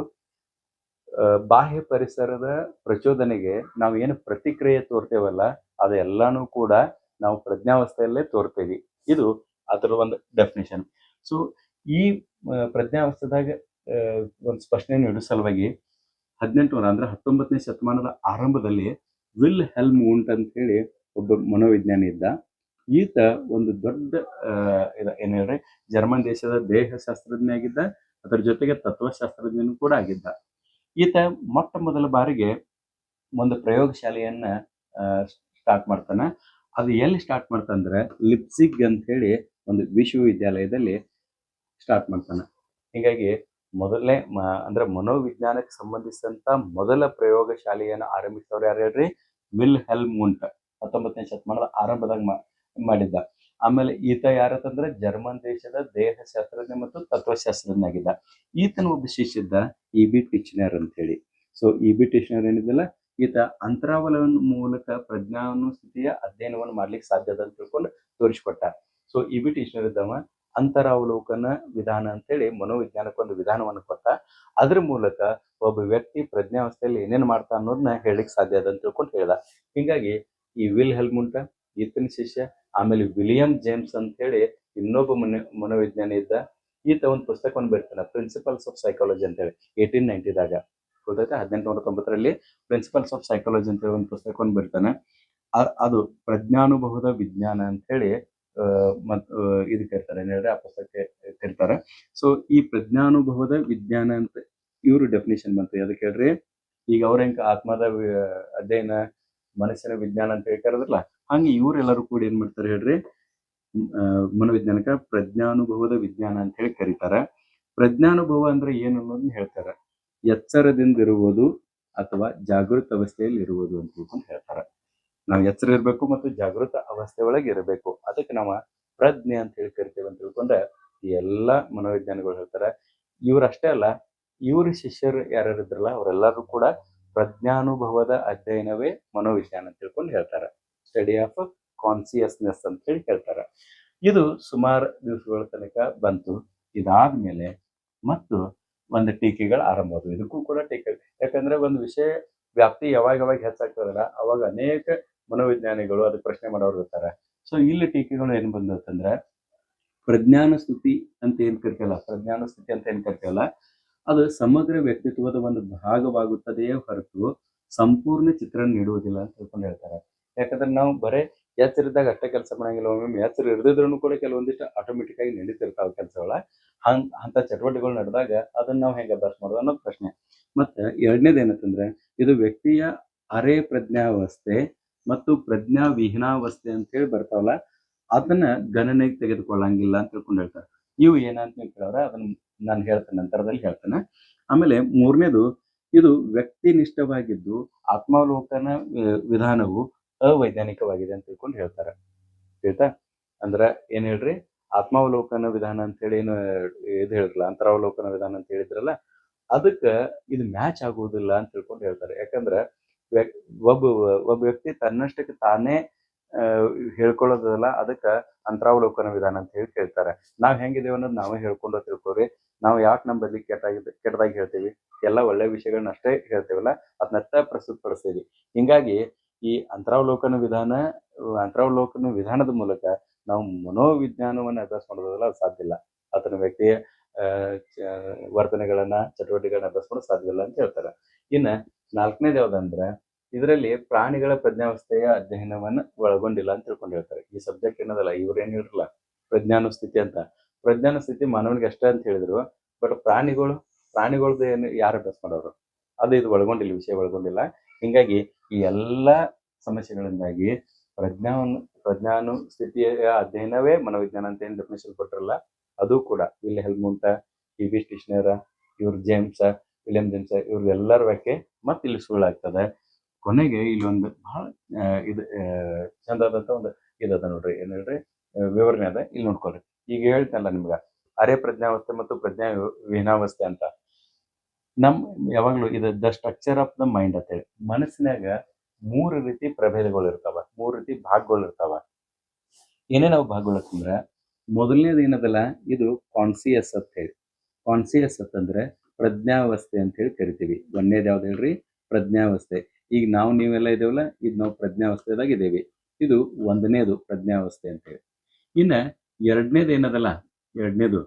Speaker 1: ಬಾಹ್ಯ ಪರಿಸರದ ಪ್ರಚೋದನೆಗೆ ನಾವು ಏನು ಪ್ರತಿಕ್ರಿಯೆ ತೋರ್ತೇವಲ್ಲ, ಅದೆಲ್ಲಾನು ಕೂಡ ನಾವು ಪ್ರಜ್ಞಾವಸ್ಥೆಯಲ್ಲೇ ತೋರ್ತೇವಿ. ಇದು ಅದರ ಒಂದು ಡೆಫಿನೇಷನ್. ಸೊ ಈ ಪ್ರಜ್ಞಾವಸ್ಥೆದಾಗ ಒಂದು ಸ್ಪಷ್ಟನೆ ನೀಡೋ ಸಲುವಾಗಿ 19ನೇ ಶತಮಾನದ ಆರಂಭದಲ್ಲಿ ವಿಲ್ ಹೆಲ್ಮ್ವುಂಟ್ ಅಂತ ಹೇಳಿ ಒಬ್ಬ ಮನೋವಿಜ್ಞಾನಿ ಇದ್ದ. ಈತ ಒಂದು ದೊಡ್ಡ ಏನ್ ಹೇಳ್ರಿ, ಜರ್ಮನ್ ದೇಶದ ದೇಹಶಾಸ್ತ್ರಜ್ಞ ಆಗಿದ್ದ, ಅದರ ಜೊತೆಗೆ ತತ್ವಶಾಸ್ತ್ರಜ್ಞನೂ ಕೂಡ ಆಗಿದ್ದ. ಈತ ಮೊಟ್ಟ ಮೊದಲ ಬಾರಿಗೆ ಒಂದು ಪ್ರಯೋಗಶಾಲೆಯನ್ನ ಸ್ಟಾರ್ಟ್ ಮಾಡ್ತಾನೆ. ಅದು ಎಲ್ಲಿ ಸ್ಟಾರ್ಟ್ ಮಾಡ್ತಾನಂದ್ರೆ ಲಿಪ್ಸಿಗ್ ಅಂತ ಹೇಳಿ ಒಂದು ವಿಶ್ವವಿದ್ಯಾಲಯದಲ್ಲಿ ಸ್ಟಾರ್ಟ್ ಮಾಡ್ತಾನೆ. ಹೀಗಾಗಿ ಮೊದಲನೇ ಅಂದ್ರೆ ಮನೋವಿಜ್ಞಾನಕ್ಕೆ ಸಂಬಂಧಿಸಿದಂತ ಮೊದಲ ಪ್ರಯೋಗಶಾಲೆಯನ್ನು ಆರಂಭಿಸಿದವರು ಯಾರು ಹೇಳ್ರಿ, ವಿಲ್ ಹೆಲ್ಮ್ವುಂಟ್ 19ನೇ ಶತಮಾನದ ಆರಂಭದಾಗ ಮಾಡಿದ್ದ. ಆಮೇಲೆ ಈತ ಯಾರಂತಂದ್ರೆ ಜರ್ಮನ್ ದೇಶದ ದೇಹಶಾಸ್ತ್ರಜ್ಞ ಮತ್ತು ತತ್ವಶಾಸ್ತ್ರಜ್ಞ ಆಗಿದ್ದ. ಈತನ ಒಬ್ಬ ಶಿಷ್ಯ ಇದ್ದ ಇ.ಬಿ. ಟಿಚ್ನರ್ ಅಂತ ಹೇಳಿ. So EB. ಟಿಚ್ನರ್ ಏನಿದಲ್ಲ, ಈತ ಅಂತರಾವಲನ ಮೂಲಕ ಪ್ರಜ್ಞಾನುಸ್ಥಿತಿಯ ಅಧ್ಯಯನವನ್ನು ಮಾಡ್ಲಿಕ್ಕೆ ಸಾಧ್ಯ ಅಂತ ತಿಳ್ಕೊಂಡು ತೋರಿಸ್ಕೊಟ್ಟ. So EB. ಟಿಚ್ನರ್ ಇದ್ದವ ಅಂತರಾವಲೋಕನ ವಿಧಾನ ಅಂತೇಳಿ ಮನೋವಿಜ್ಞಾನಕ್ಕೊಂದು ವಿಧಾನವನ್ನು ಕೊಟ್ಟ. ಅದ್ರ ಮೂಲಕ ಒಬ್ಬ ವ್ಯಕ್ತಿ ಪ್ರಜ್ಞಾವಸ್ಥೆಯಲ್ಲಿ ಏನೇನು ಮಾಡ್ತಾ ಅನ್ನೋದನ್ನ ಹೇಳಲಿಕ್ಕೆ ಸಾಧ್ಯ ಅದ ಅಂತ ತಿಳ್ಕೊಂಡು ಹೇಳ್ದ. ಹಿಂಗಾಗಿ ಈ ವಿಲ್ ಹೆಲ್ಮ್ವುಂಟ್ ಈತನ ಶಿಷ್ಯ. ಆಮೇಲೆ ವಿಲಿಯಂ ಜೇಮ್ಸ್ ಅಂತ ಹೇಳಿ ಇನ್ನೊಬ್ಬ ಮನೋವಿಜ್ಞಾನಿ ಇದ್ದ. ಈತ ಒಂದು ಪುಸ್ತಕವನ್ನು ಬರೀತಾನೆ, ಪ್ರಿನ್ಸಿಪಲ್ಸ್ ಆಫ್ ಸೈಕಾಲಜಿ ಅಂತೇಳಿ 1890ದಾಗ. ಗೊತ್ತಾಯ್ತಾ, 1890ರಲ್ಲಿ ಪ್ರಿನ್ಸಿಪಲ್ಸ್ ಆಫ್ ಸೈಕಾಲಜಿ ಅಂತೇಳಿ ಒಂದು ಪುಸ್ತಕವನ್ನು ಬರೀತಾನೆ. ಅದು ಪ್ರಜ್ಞಾನುಭವದ ವಿಜ್ಞಾನ ಅಂತ ಹೇಳಿ ಇದು ಕರೀತಾರೆ, ಏನ್ ಹೇಳಿದ್ರೆ ಆ ಪುಸ್ತಕಕ್ಕೆ ಕರೀತಾರೆ. ಸೊ ಈ ಪ್ರಜ್ಞಾನುಭವದ ವಿಜ್ಞಾನ ಅಂತ ಇವರು ಡೆಫಿನೇಷನ್ ಬಂತು. ಅದಕ್ಕೆ ಹೇಳ್ರಿ, ಈಗ ಅವ್ರ ಹೆಂಗ ಆತ್ಮದ ಅಧ್ಯಯನ ಮನಸ್ಸಿನ ವಿಜ್ಞಾನ ಅಂತ ಹೇಳಿ ಕರೆದ್ರಲ್ಲ, ಹಂಗೆ ಇವರೆಲ್ಲರೂ ಕೂಡ ಏನ್ ಮಾಡ್ತಾರೆ ಹೇಳ್ರಿ, ಮನೋವಿಜ್ಞಾನಕ ಪ್ರಜ್ಞಾನುಭವದ ವಿಜ್ಞಾನ ಅಂತ ಹೇಳಿ ಕರೀತಾರೆ. ಪ್ರಜ್ಞಾನುಭವ ಅಂದ್ರೆ ಏನು ಅನ್ನೋದನ್ನ ಹೇಳ್ತಾರೆ. ಎಚ್ಚರದಿಂದಿರುವುದು ಅಥವಾ ಜಾಗೃತ ಅವಸ್ಥೆಯಲ್ಲಿ ಇರುವುದು ಅಂತ ತಿಳ್ಕೊಂಡು ಹೇಳ್ತಾರೆ. ನಾವು ಎಚ್ಚರ ಇರಬೇಕು ಮತ್ತು ಜಾಗೃತ ಅವಸ್ಥೆ ಒಳಗೆ ಇರಬೇಕು, ಅದಕ್ಕೆ ನಾವು ಪ್ರಜ್ಞೆ ಅಂತ ಹೇಳಿ ಕರಿತೇವೆ ಅಂತ ತಿಳ್ಕೊಂಡ್ರೆ ಈ ಎಲ್ಲಾ ಮನೋವಿಜ್ಞಾನಿಗಳು ಹೇಳ್ತಾರೆ. ಇವ್ರಷ್ಟೇ ಅಲ್ಲ, ಇವ್ರ ಶಿಷ್ಯರು ಯಾರ್ಯಾರು ಇದ್ರಲ್ಲ ಅವರೆಲ್ಲರೂ ಕೂಡ ಪ್ರಜ್ಞಾನುಭವದ ಅಧ್ಯಯನವೇ ಮನೋವಿಜ್ಞಾನ ಅಂತ ತಿಳ್ಕೊಂಡು ಹೇಳ್ತಾರೆ. ಸ್ಟಡಿ ಆಫ್ ಕಾನ್ಸಿಯಸ್ನೆಸ್ ಅಂತ ಹೇಳಿ ಹೇಳ್ತಾರೆ. ಇದು ಸುಮಾರು ದಿವಸಗಳ ತನಕ ಬಂತು. ಇದಾದ್ಮೇಲೆ ಮತ್ತು ಒಂದು ಟೀಕೆಗಳು ಆರಂಭ ಆದವು. ಇದಕ್ಕೂ ಕೂಡ ಟೀಕೆ, ಯಾಕಂದ್ರೆ ಒಂದು ವಿಷಯ ವ್ಯಾಪ್ತಿ ಯಾವಾಗ ಹೆಚ್ಚಾಗ್ತದಲ್ಲ ಅವಾಗ ಅನೇಕ ಮನೋವಿಜ್ಞಾನಿಗಳು ಅದು ಪ್ರಶ್ನೆ ಮಾಡೋರು ಇರ್ತಾರೆ. ಸೊ ಇಲ್ಲಿ ಟೀಕೆಗಳು ಏನ್ ಬಂದತ್ತಂದ್ರೆ, ಪ್ರಜ್ಞಾನ ಸ್ಥಿತಿ ಅಂತ ಏನ್ ಕರಿತೀವಲ್ಲ, ಅದು ಸಮಗ್ರ ವ್ಯಕ್ತಿತ್ವದ ಒಂದು ಭಾಗವಾಗುತ್ತದೆಯೇ ಹೊರತು ಸಂಪೂರ್ಣ ಚಿತ್ರಣ ನೀಡುವುದಿಲ್ಲ ಅಂತ ತಿಳ್ಕೊಂಡು ಹೇಳ್ತಾರೆ. ಯಾಕಂದ್ರೆ ನಾವು ಬರೇ ಎಚ್ಚರಿದ್ದಾಗ ಅಷ್ಟೇ ಕೆಲಸ ಮಾಡಂಗಿಲ್ಲ, ಒಮ್ಮೆ ಎಚ್ಚರ ಇರದಿದ್ರು ಕೂಡ ಕೆಲವೊಂದಿಷ್ಟು ಆಟೋಮೆಟಿಕ್ ಆಗಿ ನಡೀತಿರ್ತಾವ ಕೆಲಸಗಳ. ಅಂತ ಚಟುವಟಿಕೆಗಳು ನಡೆದಾಗ ಅದನ್ನ ನಾವು ಹೆಂಗೆ ಅಭ್ಯಾಸ ಮಾಡೋದು ಅನ್ನೋದು ಪ್ರಶ್ನೆ. ಮತ್ತೆ ಎರಡನೇದು ಏನಂತಂದ್ರೆ, ಇದು ವ್ಯಕ್ತಿಯ ಅರೆ ಪ್ರಜ್ಞಾವಸ್ಥೆ ಮತ್ತು ಪ್ರಜ್ಞಾ ವಿಹೀನಾವಸ್ಥೆ ಅಂತ ಹೇಳಿ ಬರ್ತಾವಲ್ಲ, ಅದನ್ನ ಗಣನೆಗೆ ತೆಗೆದುಕೊಳ್ಳಂಗಿಲ್ಲ ಅಂತ ತಿಳ್ಕೊಂಡು ಹೇಳ್ತಾರೆ. ಇವು ಏನಂತ ಕೇಳಿದ್ರೆ ಅದನ್ನ ನಾನು ಹೇಳ್ತೇನೆ, ನಂತರದಲ್ಲಿ ಹೇಳ್ತೇನೆ. ಆಮೇಲೆ 3ನೇದು, ಇದು ವ್ಯಕ್ತಿನಿಷ್ಠವಾಗಿದ್ದು ಆತ್ಮಾವಲೋಕನ ವಿಧಾನವು ಅವೈಜ್ಞಾನಿಕವಾಗಿದೆ ಅಂತ ತಿಳ್ಕೊಂಡು ಹೇಳ್ತಾರೆ. ಆಯ್ತಾ, ಅಂದ್ರ ಏನ್ ಹೇಳ್ರಿ, ಆತ್ಮಾವಲೋಕನ ವಿಧಾನ ಅಂತ ಹೇಳಿ ಏನು ಇದು ಹೇಳಿದ್ರಲ್ಲ, ಅಂತರಾವಲೋಕನ ವಿಧಾನ ಅಂತ ಹೇಳಿದ್ರಲ್ಲ, ಅದಕ್ಕೆ ಇದು ಮ್ಯಾಚ್ ಆಗುವುದಿಲ್ಲ ಅಂತ ತಿಳ್ಕೊಂಡು ಹೇಳ್ತಾರೆ. ಯಾಕಂದ್ರೆ ಒಬ್ಬ ವ್ಯಕ್ತಿ ತನ್ನಷ್ಟಕ್ಕೆ ತಾನೇ ಹೇಳ್ಕೊಳ್ಳೋದಲ್ಲ, ಅದಕ್ಕೆ ಅಂತರಾವಲೋಕನ ವಿಧಾನ ಅಂತ ಹೇಳಿ ಕೇಳ್ತಾರೆ. ನಾವ್ ಹೆಂಗಿದೇವ ಅನ್ನೋದು ನಾವೇ ಹೇಳ್ಕೊಂಡು ತಿಳ್ಕೊರಿ. ನಾವು ಯಾಕೆ ನಮ್ಮ ಬದಲಿಗೆ ಕೆಟ್ಟದಾಗಿ ಹೇಳ್ತೀವಿ? ಎಲ್ಲ ಒಳ್ಳೆ ವಿಷಯಗಳನ್ನ ಅಷ್ಟೇ ಹೇಳ್ತೇವಲ್ಲ ಅದನ್ನಷ್ಟ ಪ್ರಸ್ತುತಪಡಿಸ್ತೀವಿ. ಹಿಂಗಾಗಿ ಈ ಅಂತರಾವಲೋಕನ ವಿಧಾನದ ಮೂಲಕ ನಾವು ಮನೋವಿಜ್ಞಾನವನ್ನ ಅಭ್ಯಾಸ ಮಾಡೋದಲ್ಲ ಅದು ಸಾಧ್ಯ ಇಲ್ಲ. ಆತನ ವ್ಯಕ್ತಿಯ ವರ್ತನೆಗಳನ್ನ ಚಟುವಟಿಕೆಗಳನ್ನ ಅಭ್ಯಾಸ ಮಾಡೋದು ಸಾಧ್ಯವಿಲ್ಲ ಅಂತ ಹೇಳ್ತಾರೆ. ಇನ್ನ 4ನೇದು ಯಾವ್ದಂದ್ರೆ ಇದರಲ್ಲಿ ಪ್ರಾಣಿಗಳ ಪ್ರಜ್ಞಾವಸ್ಥೆಯ ಅಧ್ಯಯನವನ್ನ ಒಳಗೊಂಡಿಲ್ಲ ಅಂತ ತಿಳ್ಕೊಂಡು ಹೇಳ್ತಾರೆ. ಈ ಸಬ್ಜೆಕ್ಟ್ ಏನದಲ್ಲ ಇವ್ರು ಏನ್ ಹೇಳಿರಲ್ಲ ಪ್ರಜ್ಞಾನುಸ್ಥಿತಿ ಅಂತ. ಪ್ರಜ್ಞಾನುಸ್ಥಿತಿ ಮಾನವನಿಗೆ ಅಷ್ಟೇ ಅಂತ ಹೇಳಿದ್ರು. ಬಟ್ ಪ್ರಾಣಿಗಳ್ದು ಏನು ಯಾರು ಅಭ್ಯಾಸ ಮಾಡೋರು ಅದು ಇದು ಒಳಗೊಂಡಿಲ್ಲ, ವಿಷಯ ಒಳಗೊಂಡಿಲ್ಲ. ಹಿಂಗಾಗಿ ಈ ಎಲ್ಲಾ ಸಮಸ್ಯೆಗಳಿಂದಾಗಿ ಪ್ರಜ್ಞಾನುಸ್ಥಿತಿಯ ಅಧ್ಯಯನವೇ ಮನೋವಿಜ್ಞಾನ ಅಂತ ಏನ್ ಡೆಫಿನೇಷನ್ ಕೊಟ್ಟಿರಲ್ಲ ಅದು ಕೂಡ ವಿಲ್ ಹೆಲ್ಮುಂಟ, ಟಿ.ಬಿ. ಸ್ಟಿಶ್ನರ್, ಇವ್ರ ವಿಲಿಯಂ ಜೇಮ್ಸ್ ಇವ್ರದೆಲ್ಲರ ವ್ಯಾಖ್ಯೆ ಮತ್ತೆ ಇಲ್ಲಿ ಸುಳ್ಳಾಗ್ತದೆ. ಕೊನೆಗೆ ಇಲ್ಲೊಂದು ಬಹಳ ಇದು ಚಂದಾದಂತ ಒಂದು ಇದದ ನೋಡ್ರಿ, ಏನ್ ಹೇಳ್ರಿ ವಿವರಣೆ ಅದ, ಇಲ್ಲಿ ನೋಡ್ಕೊಳ್ರಿ. ಈಗ ಹೇಳ್ತಲ್ಲ ನಿಮ್ಗ ಅರೆ ಪ್ರಜ್ಞಾವಸ್ಥೆ ಮತ್ತು ಪ್ರಜ್ಞಾ ವಿಹೀನಾವಸ್ಥೆ ಅಂತ. ಯಾವಾಗ್ಲೂ ಇದು the structure of the mind ಅಂತ ಹೇಳಿ ಮನಸ್ಸಿನಾಗ 3 ರೀತಿ ಪ್ರಭೇದಗಳು ಇರ್ತಾವ, 3 ರೀತಿ ಭಾಗಗಳು ಇರ್ತಾವ. ಏನೇನಾವ್ ಭಾಗಗಳು ಅಂತಂದ್ರ ಮೊದಲನೇದು ಏನದಲ್ಲ ಇದು ಕಾನ್ಸಿಯಸ್ ಅಂತ ಹೇಳಿ. ಕಾನ್ಸಿಯಸ್ ಅಂತಂದ್ರೆ ಪ್ರಜ್ಞಾವಸ್ಥೆ ಅಂತ ಹೇಳಿ ಕರಿತೀವಿ. ಒಂದೇದು ಯಾವ್ದು ಹೇಳ್ರಿ ಪ್ರಜ್ಞಾವಸ್ಥೆ. ಈಗ ನೀವೆಲ್ಲ ಇದೇವಲ್ಲ ಇದು ನಾವು ಪ್ರಜ್ಞಾವಸ್ಥೆದಾಗ ಇದೇವಿ. ಇದು 1ನೇದು ಪ್ರಜ್ಞಾವಸ್ಥೆ ಅಂತ ಹೇಳಿ. ಇನ್ನ 2ನೇದು ಏನದಲ್ಲ, 2ನೇದು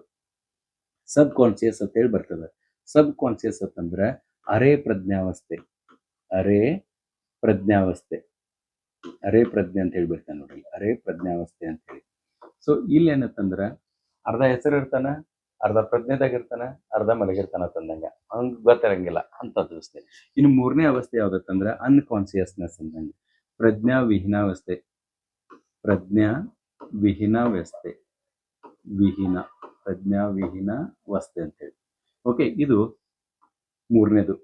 Speaker 1: ಸಬ್ ಕಾನ್ಸಿಯಸ್ ಅಂತ ಹೇಳಿ ಬರ್ತದೆ. ಸಬ್ ಕಾನ್ಸಿಯಸ್ ಅಂತಂದ್ರೆ ಅರೆ ಪ್ರಜ್ಞಾವಸ್ಥೆ ಅರೆ ಪ್ರಜ್ಞೆ ಅಂತ ಹೇಳಿ ಬರ್ತಾನೆ ನೋಡ್ರಿ, ಅರೆ ಪ್ರಜ್ಞಾವಸ್ಥೆ ಅಂತ ಹೇಳಿ. ಸೊ ಇಲ್ಲಿ ಏನತ್ತಂದ್ರ ಅರ್ಧ ಹೆಸರು ಇರ್ತಾನ, ಅರ್ಧ ಪ್ರಜ್ಞೆದಾಗ ಇರ್ತಾನ, ಅರ್ಧ ಮಲಗಿರ್ತಾನ ತಂದಂಗ ಅವ್ನಿಗೆ ಗೊತ್ತಿರಂಗಿಲ್ಲ ಅಂತದ್ದು ಅವಸ್ಥೆ. ಇನ್ನು 3ನೇ ಅವಸ್ಥೆ ಯಾವ್ದತ್ತಂದ್ರ ಅನ್ಕಾನ್ಸಿಯಸ್ನೆಸ್ ಅಂದಂಗ ಪ್ರಜ್ಞಾ ವಿಹೀನಾವಸ್ಥೆ ಅಂತ ಹೇಳಿ. ಓಕೆ, ಇದು 3ನೇದು.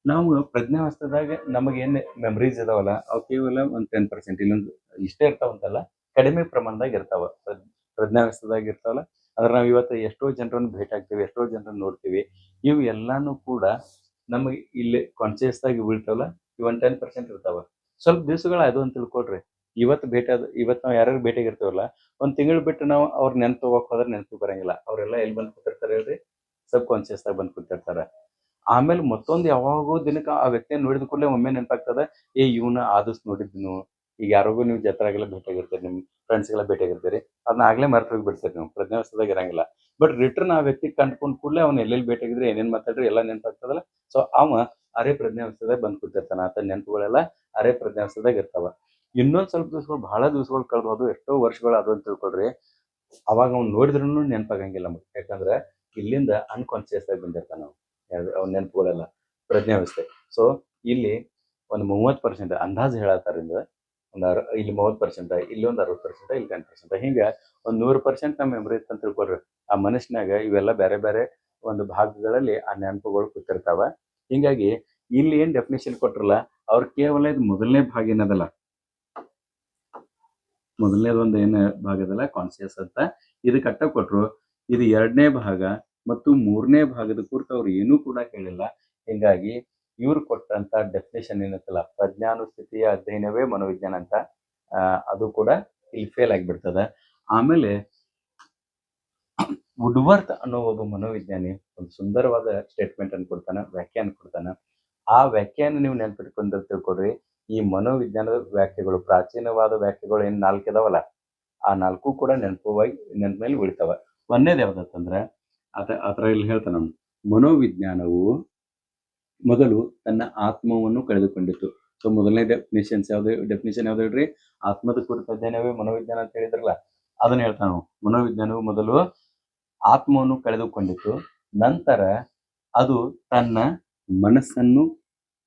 Speaker 1: ನಾವು ಪ್ರಜ್ಞಾವಸ್ಥೆದಾಗ ನಮಗೇನು ಮೆಮರೀಸ್ ಇದಾವಲ್ಲ ಅವು ಕೇವಲ ಒಂದು 10%, ಇಲ್ಲೊಂದು ಇಷ್ಟೇ ಇರ್ತಾವಂತಲ್ಲ, ಕಡಿಮೆ ಪ್ರಮಾಣದಾಗ ಇರ್ತಾವ. ಪ್ರಜ್ಞಾವಸ್ಥೆದಾಗ ಇರ್ತಾವಲ್ಲ ಅದ್ರ ನಾವು ಇವತ್ತು ಎಷ್ಟೋ ಜನರನ್ನು ಭೇಟಿ ಆಗ್ತೀವಿ, ಎಷ್ಟೋ ಜನರನ್ನು ನೋಡ್ತೀವಿ. ಇವು ಎಲ್ಲಾನು ಕೂಡ ನಮಗೆ ಇಲ್ಲಿ ಕಾನ್ಸಿಯಸ್ ಆಗಿ ಬೀಳ್ತಾವಲ್ಲ, ಇವ್ 10% ಇರ್ತಾವ. ಸ್ವಲ್ಪ ದಿವಸಗಳ ಅದು ಅಂತ ತಿಳ್ಕೊಳ್ರಿ. ಇವತ್ತು ನಾವು ಯಾರ್ಯಾರು ಭೇಟಿಯಾಗಿರ್ತೀವಲ್ಲ, 1 ತಿಂಗಳು ಬಿಟ್ಟು ನಾವು ಅವ್ರ ನೆನ್ಪು ತಗೋಕ್ ಹೋದ್ರೆ ನೆನಪು ಬರಂಗಿಲ್ಲ. ಅವರೆಲ್ಲ ಎಲ್ಲಿ ಬಂದು ಕೂತಿರ್ತಾರೆ ಹೇಳ್ರಿ, ಸಬ್ ಕಾನ್ಸಿಯಸ್ ಆಗಿ ಬಂದು ಕೂತಿರ್ತಾರ. ಆಮೇಲೆ ಮತ್ತೊಂದು ಯಾವಾಗೋ ದಿನಕ್ಕೆ ಆ ವ್ಯಕ್ತಿಯನ್ನು ನೋಡಿದ ಕೂಡಲೇ ಒಮ್ಮೆ ನೆನಪಾಗ್ತದ, ಇವನ ಆದಷ್ಟು ನೋಡಿದ್ನು. ಈಗ ಯಾರಿಗೂ ನೀವು ಜಾತ್ರೆಗೆಲ್ಲ ಭೇಟಿಯಾಗಿರ್ತೀರಿ, ನಿಮ್ಮ ಫ್ರೆಂಡ್ಸ್ಗೆಲ್ಲ ಭೇಟಿಯಾಗಿರ್ತೀರಿ, ಅದನ್ನ ಆಗ್ಲೇ ಮರ್ತು ಹೋಗ್ಬಿಡ್ತೀರಿ, ನೀವು ಪ್ರಜ್ಞಾವಸ್ಥೆದಾಗ ಇರಂಗಿಲ್ಲ. ಬಟ್ ರಿಟರ್ನ್ ಆ ವ್ಯಕ್ತಿ ಕಂಡ್ಕೊಂಡ್ ಕೂಡಲೇ ಅವ್ನು ಎಲ್ಲೆಲ್ಲಿ ಭೇಟಿಯಾಗಿದ್ರೆ ಏನೇನ್ ಮಾತಾಡ್ರಿ ಎಲ್ಲ ನೆನಪಾಗ್ತದಲ್ಲ. ಸೊ ಅವ ಅರೆ ಪ್ರಜ್ಞಾವಸ್ಥೆದಾಗ ಬಂದು ಕೂತಿರ್ತಾನ. ಆತ ನೆನಪುಗಳೆಲ್ಲ ಅರೆ ಪ್ರಜ್ಞಾವಸ್ಥೆದಾಗ ಇರ್ತಾವ. ಇನ್ನೊಂದ್ ಸ್ವಲ್ಪ ದಿವಸಗಳು, ಬಹಳ ದಿವಸಗಳು ಕಳೆದು ಅದು ಎಷ್ಟೋ ವರ್ಷಗಳು ಅದು ಅಂತ ತಿಳ್ಕೊಳ್ರಿ, ಅವಾಗ ಅವ್ನು ನೋಡಿದ್ರು ನೆನಪಾಗಂಗಿಲ್ಲ ನಮಗೆ. ಯಾಕಂದ್ರೆ ಇಲ್ಲಿಂದ ಅನ್ಕಾನ್ಸಿಯಸ್ ಆಗಿ ಬಂದಿರ್ತಾನ ಅವ್ನ ನೆನಪುಗಳೆಲ್ಲ ಪ್ರಜ್ಞಾವಸ್ಥೆ. ಸೊ ಇಲ್ಲಿ ಒಂದು 30% ಅಂದಾಜು ಹೇಳತ್ತಾರಿಂದ, ಇಲ್ಲಿ 30%, ಇಲ್ಲಿ ಒಂದು 60%, ಇಲ್ಲಿ 10%, ಹಿಂಗ ಒಂದು 100% ನಮ್ಮ ಮೆಮರಿ ಅಂತ ತಿಳ್ಕೊಳ್ರಿ. ಆ ಮನುಷ್ಯನಾಗ ಇವೆಲ್ಲ ಬೇರೆ ಬೇರೆ ಒಂದು ಭಾಗಗಳಲ್ಲಿ ಆ ನೆನಪುಗಳು ಕೂತಿರ್ತಾವ. ಹಿಂಗಾಗಿ ಇಲ್ಲಿ ಏನ್ ಡೆಫಿನೇಷನ್ ಕೊಟ್ರಲ್ಲ ಅವ್ರು ಕೇವಲ ಇದು ಮೊದಲನೇ ಭಾಗ ಏನದಲ್ಲ, ಮೊದಲನೇದೊಂದು ಏನ ಭಾಗ ಅದಲ್ಲ ಕಾನ್ಸಿಯಸ್ ಅಂತ, ಇದು ಕಟ್ಟ ಕೊಟ್ರು. ಇದು 2ನೇ ಭಾಗ ಮತ್ತು 3ನೇ ಭಾಗದ ಕುರಿತು ಅವ್ರು ಏನೂ ಕೂಡ ಹೇಳಿಲ್ಲ. ಹಿಂಗಾಗಿ ಇವ್ರು ಕೊಟ್ಟಂತ ಡೆಫಿನೇಷನ್ ಏನತ್ತಲ್ಲ, ಪ್ರಜ್ಞಾನುಸ್ಥಿತಿಯ ಅಧ್ಯಯನವೇ ಮನೋವಿಜ್ಞಾನ ಅಂತ, ಅದು ಕೂಡ ಇಲ್ಲಿ ಫೇಲ್ ಆಗಿಬಿಡ್ತದ. ಆಮೇಲೆ ವುಡ್ವರ್ತ್ ಅನ್ನೋ ಒಬ್ಬ ಮನೋವಿಜ್ಞಾನಿ ಒಂದು ಸುಂದರವಾದ ಸ್ಟೇಟ್ಮೆಂಟ್ ಅನ್ನು ಕೊಡ್ತಾನ, ವ್ಯಾಖ್ಯಾನ ಕೊಡ್ತಾನ. ಆ ವ್ಯಾಖ್ಯಾನ ನೀವು ನೆನ್ಪಿಟ್ಕೊಂಡ್ರೆ ತಿಳ್ಕೊಡ್ರಿ, ಈ ಮನೋವಿಜ್ಞಾನದ ವ್ಯಾಖ್ಯೆಗಳು, ಪ್ರಾಚೀನವಾದ ವ್ಯಾಖ್ಯೆಗಳು ಏನ್ 4 ಇದಾವಲ್ಲ, ಆ 4 ಕೂಡ ನೆನಪ ಮೇಲೆ ಉಳಿತಾವ. ಒಂದೇದು ಯಾವ್ದಂತಂದ್ರೆ ಆತರ ಇಲ್ಲಿ ಹೇಳ್ತಾನ, ಮನೋವಿಜ್ಞಾನವು ಮೊದಲು ತನ್ನ ಆತ್ಮವನ್ನು ಕಳೆದುಕೊಂಡಿತು. ಸೊ ಮೊದಲನೇ ಡೆಫಿನೇಷನ್ ಯಾವ್ದು ಹೇಳ್ರಿ, ಆತ್ಮದ ಕುರಿತ ಅಧ್ಯಯನವೇ ಮನೋವಿಜ್ಞಾನ ಅಂತ ಹೇಳಿದ್ರಲ್ಲ, ಅದನ್ನ ಹೇಳ್ತಾನ. ಮನೋವಿಜ್ಞಾನವು ಮೊದಲು ಆತ್ಮವನ್ನು ಕಳೆದುಕೊಂಡಿತು, ನಂತರ ಅದು ತನ್ನ ಮನಸ್ಸನ್ನು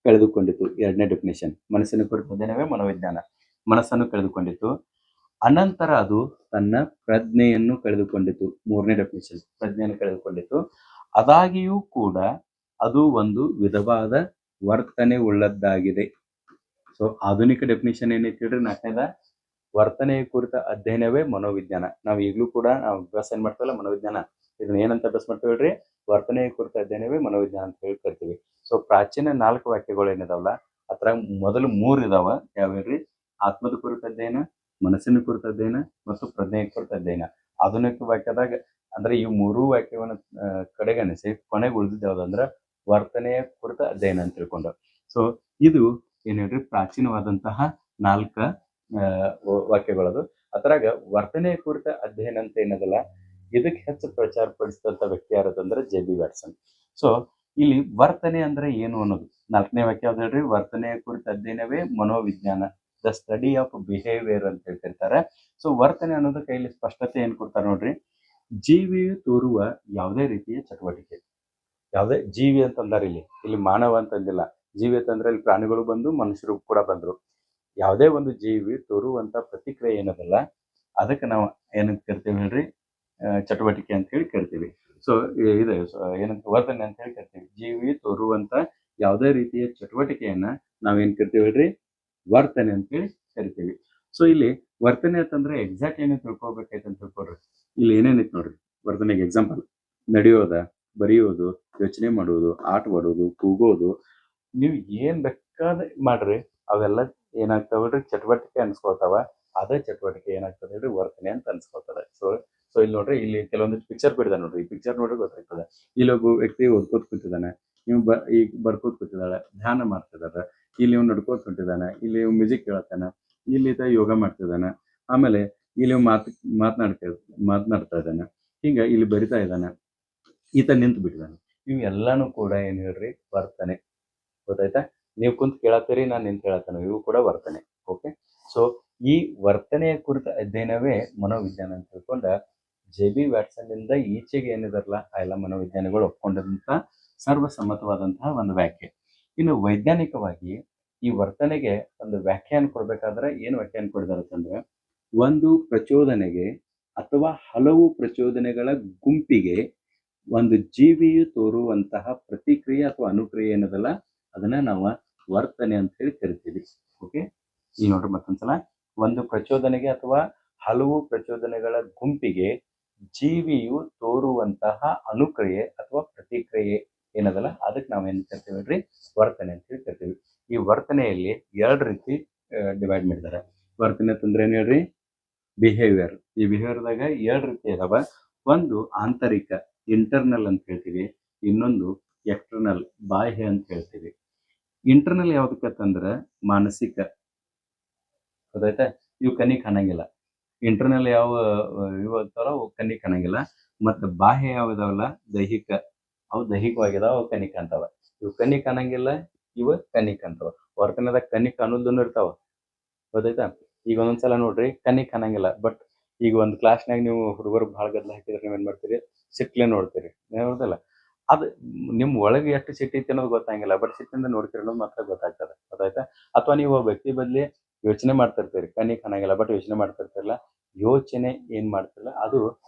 Speaker 1: ಕಳೆದುಕೊಂಡಿತು. 2ನೇ ಡೆಫಿನೇಷನ್, ಮನಸ್ಸಿನ ಕುರಿತ ಅಧ್ಯಯನವೇ ಮನೋವಿಜ್ಞಾನ. ಮನಸ್ಸನ್ನು ಕಳೆದುಕೊಂಡಿತು, ಅನಂತರ ಅದು ತನ್ನ ಪ್ರಜ್ಞೆಯನ್ನು ಕಳೆದುಕೊಂಡಿತು. 3ನೇ ಡೆಫಿನೇಷನ್, ಪ್ರಜ್ಞೆಯನ್ನು ಕಳೆದುಕೊಂಡಿತು. ಅದಾಗಿಯೂ ಕೂಡ ಅದು ಒಂದು ವಿಧವಾದ ವರ್ತನೆ ಉಳ್ಳದ್ದಾಗಿದೆ. ಸೊ ಆಧುನಿಕ ಡೆಫಿನೇಷನ್ ಏನೈತಿ ಹೇಳ್ರಿ, 4ನೇದ ವರ್ತನೆಯ ಕುರಿತ ಅಧ್ಯಯನವೇ ಮನೋವಿಜ್ಞಾನ. ನಾವು ಈಗಲೂ ಕೂಡ ನಾವು ಅಭ್ಯಾಸ ಏನ್ ಮಾಡ್ತೀವಲ್ಲ ಮನೋವಿಜ್ಞಾನ, ಇದನ್ನ ಏನಂತ ಅಭ್ಯಾಸ ಮಾಡ್ತೀವಿ ಹೇಳ್ರಿ, ವರ್ತನೆಯ ಕುರಿತ ಅಧ್ಯಯನವೇ ಮನೋವಿಜ್ಞಾನ ಅಂತ ಹೇಳಿ ಕರಿತೀವಿ. ಸೊ ಪ್ರಾಚೀನ 4 ವಾಕ್ಯಗಳು ಏನಿದಾವಲ್ಲ ಅದ್ರ ಮೊದಲು 3 ಇದಾವ. ಯಾವ ಹೇಳ್ರಿ, ಆತ್ಮದ ಕುರಿತ ಅಧ್ಯಯನ, ಮನಸ್ಸಿನ ಕುರಿತ ಅಧ್ಯಯನ ಮತ್ತು ಪ್ರಜ್ಞೆಯ ಕುರಿತ ಅಧ್ಯಯನ. ಆಧುನಿಕ ವಾಕ್ಯದಾಗ ಅಂದ್ರೆ ಈ 3 ವಾಕ್ಯವನ್ನ ಕಡೆಗಣಿಸಿ ಕೊನೆಗೆ ಉಳಿದಿದ್ದು ಯಾವ್ದಂದ್ರ ವರ್ತನೆಯ ಕುರಿತ ಅಧ್ಯಯನ ಅಂತ ತಿಳ್ಕೊಂಡು. ಸೊ ಇದು ಏನ್ ಹೇಳ್ರಿ ಪ್ರಾಚೀನವಾದಂತಹ 4 ವಾಕ್ಯಗಳದು. ಅದರಾಗ ವರ್ತನೆಯ ಕುರಿತ ಅಧ್ಯಯನ ಅಂತ ಏನದಲ್ಲ, ಇದಕ್ಕೆ ಹೆಚ್ಚು ಪ್ರಚಾರ ಪಡಿಸಿದಂತ ವ್ಯಕ್ತಿ ಯಾರಂದ್ರೆ ಜೆ.ಬಿ. ವ್ಯಾಟ್ಸನ್. ಸೊ ಇಲ್ಲಿ ವರ್ತನೆ ಅಂದ್ರೆ ಏನು ಅನ್ನೋದು 4ನೇ ವಾಕ್ಯ ಯಾವ್ದು ಹೇಳ್ರಿ, ವರ್ತನೆಯ ಕುರಿತ ಅಧ್ಯಯನವೇ ಮನೋವಿಜ್ಞಾನ, ದ ಸ್ಟಡಿ ಆಫ್ ಬಿಹೇವಿಯರ್ ಅಂತ ಹೇಳ್ತಿರ್ತಾರೆ. ಸೊ ವರ್ತನೆ ಅನ್ನೋದಕ್ಕೆ ಇಲ್ಲಿ ಸ್ಪಷ್ಟತೆ ಏನ್ ಕೊಡ್ತಾರೆ ನೋಡ್ರಿ, ಜೀವಿಯು ತೋರುವ ಯಾವುದೇ ರೀತಿಯ ಚಟುವಟಿಕೆ, ಯಾವುದೇ ಜೀವಿ ಅಂತಂದಾರ ಇಲ್ಲಿ ಮಾನವ ಅಂತಂದಿಲ್ಲ, ಜೀವಿ ಅಂತಂದ್ರೆ ಇಲ್ಲಿ ಪ್ರಾಣಿಗಳು ಬಂದು ಮನುಷ್ಯರು ಕೂಡ ಬಂದ್ರು. ಯಾವುದೇ ಒಂದು ಜೀವಿ ತೋರುವಂತ ಪ್ರತಿಕ್ರಿಯೆ ಏನದಲ್ಲ, ಅದಕ್ಕೆ ನಾವು ಏನಂತ ಕರಿತೀವಿ ಹೇಳ್ರಿ, ಚಟುವಟಿಕೆ ಅಂತ ಹೇಳಿ ಕರಿತೀವಿ. ಸೊ ಇದು ಏನಂತ ವರ್ತನೆ ಅಂತ ಹೇಳಿ ಕರಿತೀವಿ. ಜೀವಿ ತೋರುವಂತ ಯಾವುದೇ ರೀತಿಯ ಚಟುವಟಿಕೆಯನ್ನ ನಾವೇನ್ ಕರಿತೀವಿ ಹೇಳ್ರಿ, ವರ್ತನೆ ಅಂತ ಹೇಳಿ ಕರಿತೀವಿ. ಸೊ ಇಲ್ಲಿ ವರ್ತನೆ ಅಂತಂದ್ರೆ ಎಕ್ಸಾಕ್ಟ್ ಏನೇನು ತಿಳ್ಕೊಬೇಕಾಯ್ತು ಅಂತ ತಿಳ್ಕೊಡ್ರಿ. ಇಲ್ಲಿ ಏನೇನೈತಿ ನೋಡ್ರಿ ವರ್ತನೆಗೆ ಎಕ್ಸಾಂಪಲ್: ನಡೆಯೋದ, ಬರೆಯೋದು, ಯೋಚನೆ ಮಾಡೋದು, ಆಟವಾಡೋದು, ಕೂಗೋದು, ನೀವು ಏನ್ ಬೇಕಾದ ಮಾಡ್ರಿ, ಅವೆಲ್ಲ ಏನಾಗ್ತಾವಲ್ರಿ ಚಟುವಟಿಕೆ ಅನ್ಸ್ಕೊಳ್ತಾವ. ಅದೇ ಚಟುವಟಿಕೆ ಏನಾಗ್ತದೆ ಹೇಳ್ರಿ, ವರ್ತನೆ ಅಂತ ಅನ್ಸ್ಕೊಳ್ತದೆ. ಸೊ ಇಲ್ಲಿ ನೋಡ್ರಿ, ಇಲ್ಲಿ ಕೆಲವೊಂದಿಷ್ಟು ಪಿಕ್ಚರ್ ಬಿಡಿದ ನೋಡ್ರಿ, ಈ ಪಿಕ್ಚರ್ ನೋಡ್ರಿ ಗೊತ್ತಾಗ್ತದೆ. ಇಲ್ಲಿ ಒಬ್ಬ ವ್ಯಕ್ತಿ ಓದ್ಕೋತ್ ಕೂತಿದ್ದಾನೆ, ನೀವು ಈಗ ಬರ್ಕೋತ್ ಕೂತಿದ್ದಾಳೆ, ಧ್ಯಾನ ಮಾಡ್ತಿದಾರೆ. ಇಲ್ಲಿ ಇವ್ ನಡ್ಕೋತ್ ಹೊಂಟಿದ್ದಾನೆ, ಇಲ್ಲಿ ಇವ್ ಮ್ಯೂಸಿಕ್ ಕೇಳತ್ತಾನ, ಇಲ್ಲಿ ಯೋಗ ಮಾಡ್ತಿದ್ದಾನೆ, ಆಮೇಲೆ ಇಲ್ಲಿ ಮಾತನಾಡ್ತಾ ಇದ್ದಾನೆ, ಹಿಂಗ ಇಲ್ಲಿ ಬರಿತಾ ಇದ್ದಾನೆ, ಈತ ನಿಂತು ಬಿಟ್ಟಿದ್ದಾನೆ. ಇವು ಎಲ್ಲಾನು ಕೂಡ ಏನ್ ಹೇಳ್ರಿ, ವರ್ತನೆ. ಗೊತ್ತಾಯ್ತಾ? ನೀವು ಕುಂತ್ ಕೇಳತ್ತೀರಿ, ನಾನು ನಿಂತು ಕೇಳತ್ತೇನೆ, ಇವು ಕೂಡ ವರ್ತನೆ. ಓಕೆ. ಸೊ ಈ ವರ್ತನೆಯ ಕುರಿತ ಅಧ್ಯಯನವೇ ಮನೋವಿಜ್ಞಾನ ಅಂತ ತಿಳ್ಕೊಂಡ ಜೆ.ಬಿ. ವ್ಯಾಟ್ಸನ್ ಇಂದ ಈಚೆಗೆ ಏನಿದಾರಲ್ಲ ಆ ಎಲ್ಲ ಮನೋವಿಜ್ಞಾನಿಗಳು ಒಪ್ಕೊಂಡಂತ ಸರ್ವಸಮ್ಮತವಾದಂತಹ ಒಂದು ವ್ಯಾಖ್ಯೆ. ಇನ್ನು ವೈಜ್ಞಾನಿಕವಾಗಿ ಈ ವರ್ತನೆಗೆ ಒಂದು ವ್ಯಾಖ್ಯಾನ ಕೊಡ್ಬೇಕಾದ್ರೆ ಏನು ವ್ಯಾಖ್ಯಾನ ಕೊಡಿದಾರೆ ಅಂತಂದ್ರೆ, ಒಂದು ಪ್ರಚೋದನೆಗೆ ಅಥವಾ ಹಲವು ಪ್ರಚೋದನೆಗಳ ಗುಂಪಿಗೆ ಒಂದು ಜೀವಿಯು ತೋರುವಂತಹ ಪ್ರತಿಕ್ರಿಯೆ ಅಥವಾ ಅನುಕ್ರಿಯೆ ಏನದಲ್ಲ, ಅದನ್ನ ನಾವು ವರ್ತನೆ ಅಂತ ಹೇಳಿ ಕರಿತೀವಿ. ಓಕೆ. ಈ ನೋಡ್ರಿ ಮತ್ತೊಂದ್ಸಲ, ಒಂದು ಪ್ರಚೋದನೆಗೆ ಅಥವಾ ಹಲವು ಪ್ರಚೋದನೆಗಳ ಗುಂಪಿಗೆ ಜೀವಿಯು ತೋರುವಂತಹ ಅನುಕ್ರಿಯೆ ಅಥವಾ ಪ್ರತಿಕ್ರಿಯೆ ಏನದಲ್ಲ, ಅದಕ್ಕೆ ನಾವೇನ್ ಕರಿತೀವಿ ಹೇಳ್ರಿ, ವರ್ತನೆ ಅಂತ ಹೇಳಿ ಕರಿತೀವಿ. ಈ ವರ್ತನೆಯಲ್ಲಿ 2 ರೀತಿ ಡಿವೈಡ್ ಮಾಡಿದ್ದಾರೆ. ವರ್ತನೆ ಅಂತಂದ್ರೆ ಏನ್ ಹೇಳ್ರಿ, ಬಿಹೇವಿಯರ್. ಈ ಬಿಹೇವಿಯರ್ದಾಗ 2 ರೀತಿ ಇದಾವ. ಒಂದು ಆಂತರಿಕ, ಇಂಟರ್ನಲ್ ಅಂತ ಹೇಳ್ತೀವಿ. ಇನ್ನೊಂದು ಎಕ್ಸ್ಟರ್ನಲ್, ಬಾಹ್ಯ ಅಂತ ಹೇಳ್ತೀವಿ. ಇಂಟರ್ನಲ್ ಯಾವ್ದಕ್ಕಂದ್ರೆ ಮಾನಸಿಕ. ಗೊತ್ತಾಯ್ತಾ? ಇವು ಕಣ್ಣಿಗೆ ಕಾಣಂಗಿಲ್ಲ. ಇಂಟರ್ನಲ್ ಯಾವ ಇವು ಅಂತಾರೋ ಅವು ಕಣ್ಣಿಗೆ ಕಾಣಂಗಿಲ್ಲ. ಮತ್ತೆ ಬಾಹ್ಯ ಯಾವ್ದಾವಲ್ಲ, ದೈಹಿಕ, ಅವು ದೈಹಿಕವಾಗಿದಾವ, ಅವು ಕಣ್ಣಿಗೆ ಕಾಣ್ತಾವ. ಇವು ಕಣ್ಣಿಗೆ ಕಾಣಂಗಿಲ್ಲ, ಇವು ಕಣ್ಣಿಗೆ ಕಾಣ್ತಾವ. ವರ್ತನೆದಾಗ ಕಣ್ಣಿಗೆ ಕಾಣೋದನ್ನು ಇರ್ತಾವ. ಗೊತ್ತಾಯ್ತಾ? ಈಗ ಒಂದೊಂದ್ಸಲ ನೋಡ್ರಿ, ಕಣ್ಣಿಗೆ ಕಾಣಂಗಿಲ್ಲ, ಬಟ್ ಈಗ ಒಂದು ಕ್ಲಾಸ್ನಾಗ ನೀವು ಹುಡುಗರು ಭಾಳ ಗದ್ದಲ ಹಾಕಿದ್ರೆ ನೀವೇನ್ ಮಾಡ್ತೀರಿ, ಸಿಟ್ಲೆ ನೋಡ್ತೀರಿ, ನೋಡ್ದಲ್ಲ. ಅದು ನಿಮ್ ಒಳಗೆ ಎಷ್ಟು ಸಿಟ್ಟೈತಿ ಅನ್ನೋದು ಗೊತ್ತಾಗಿಲ್ಲ, ಬಟ್ ಸಿಟ್ಟಿಂದ ನೋಡ್ತೀರಿ ಅನ್ನೋದು ಮಾತ್ರ ಗೊತ್ತಾಗ್ತದೆ. ಗೊತ್ತಾಯ್ತಾ? ಅಥವಾ ನೀವು ವ್ಯಕ್ತಿ ಬದಲಿ ಯೋಚನೆ ಮಾಡ್ತಿರ್ತೀರಿ, ಕಣ್ಣಿಗೆ ಕಾಣಂಗಿಲ್ಲ ಬಟ್ ಯೋಚನೆ ಮಾಡ್ತಿರ್ತಿರಲ್ಲ, ಯೋಚನೆ ಏನ್ ಮಾಡ್ತಿರಲ್ಲ ಅದು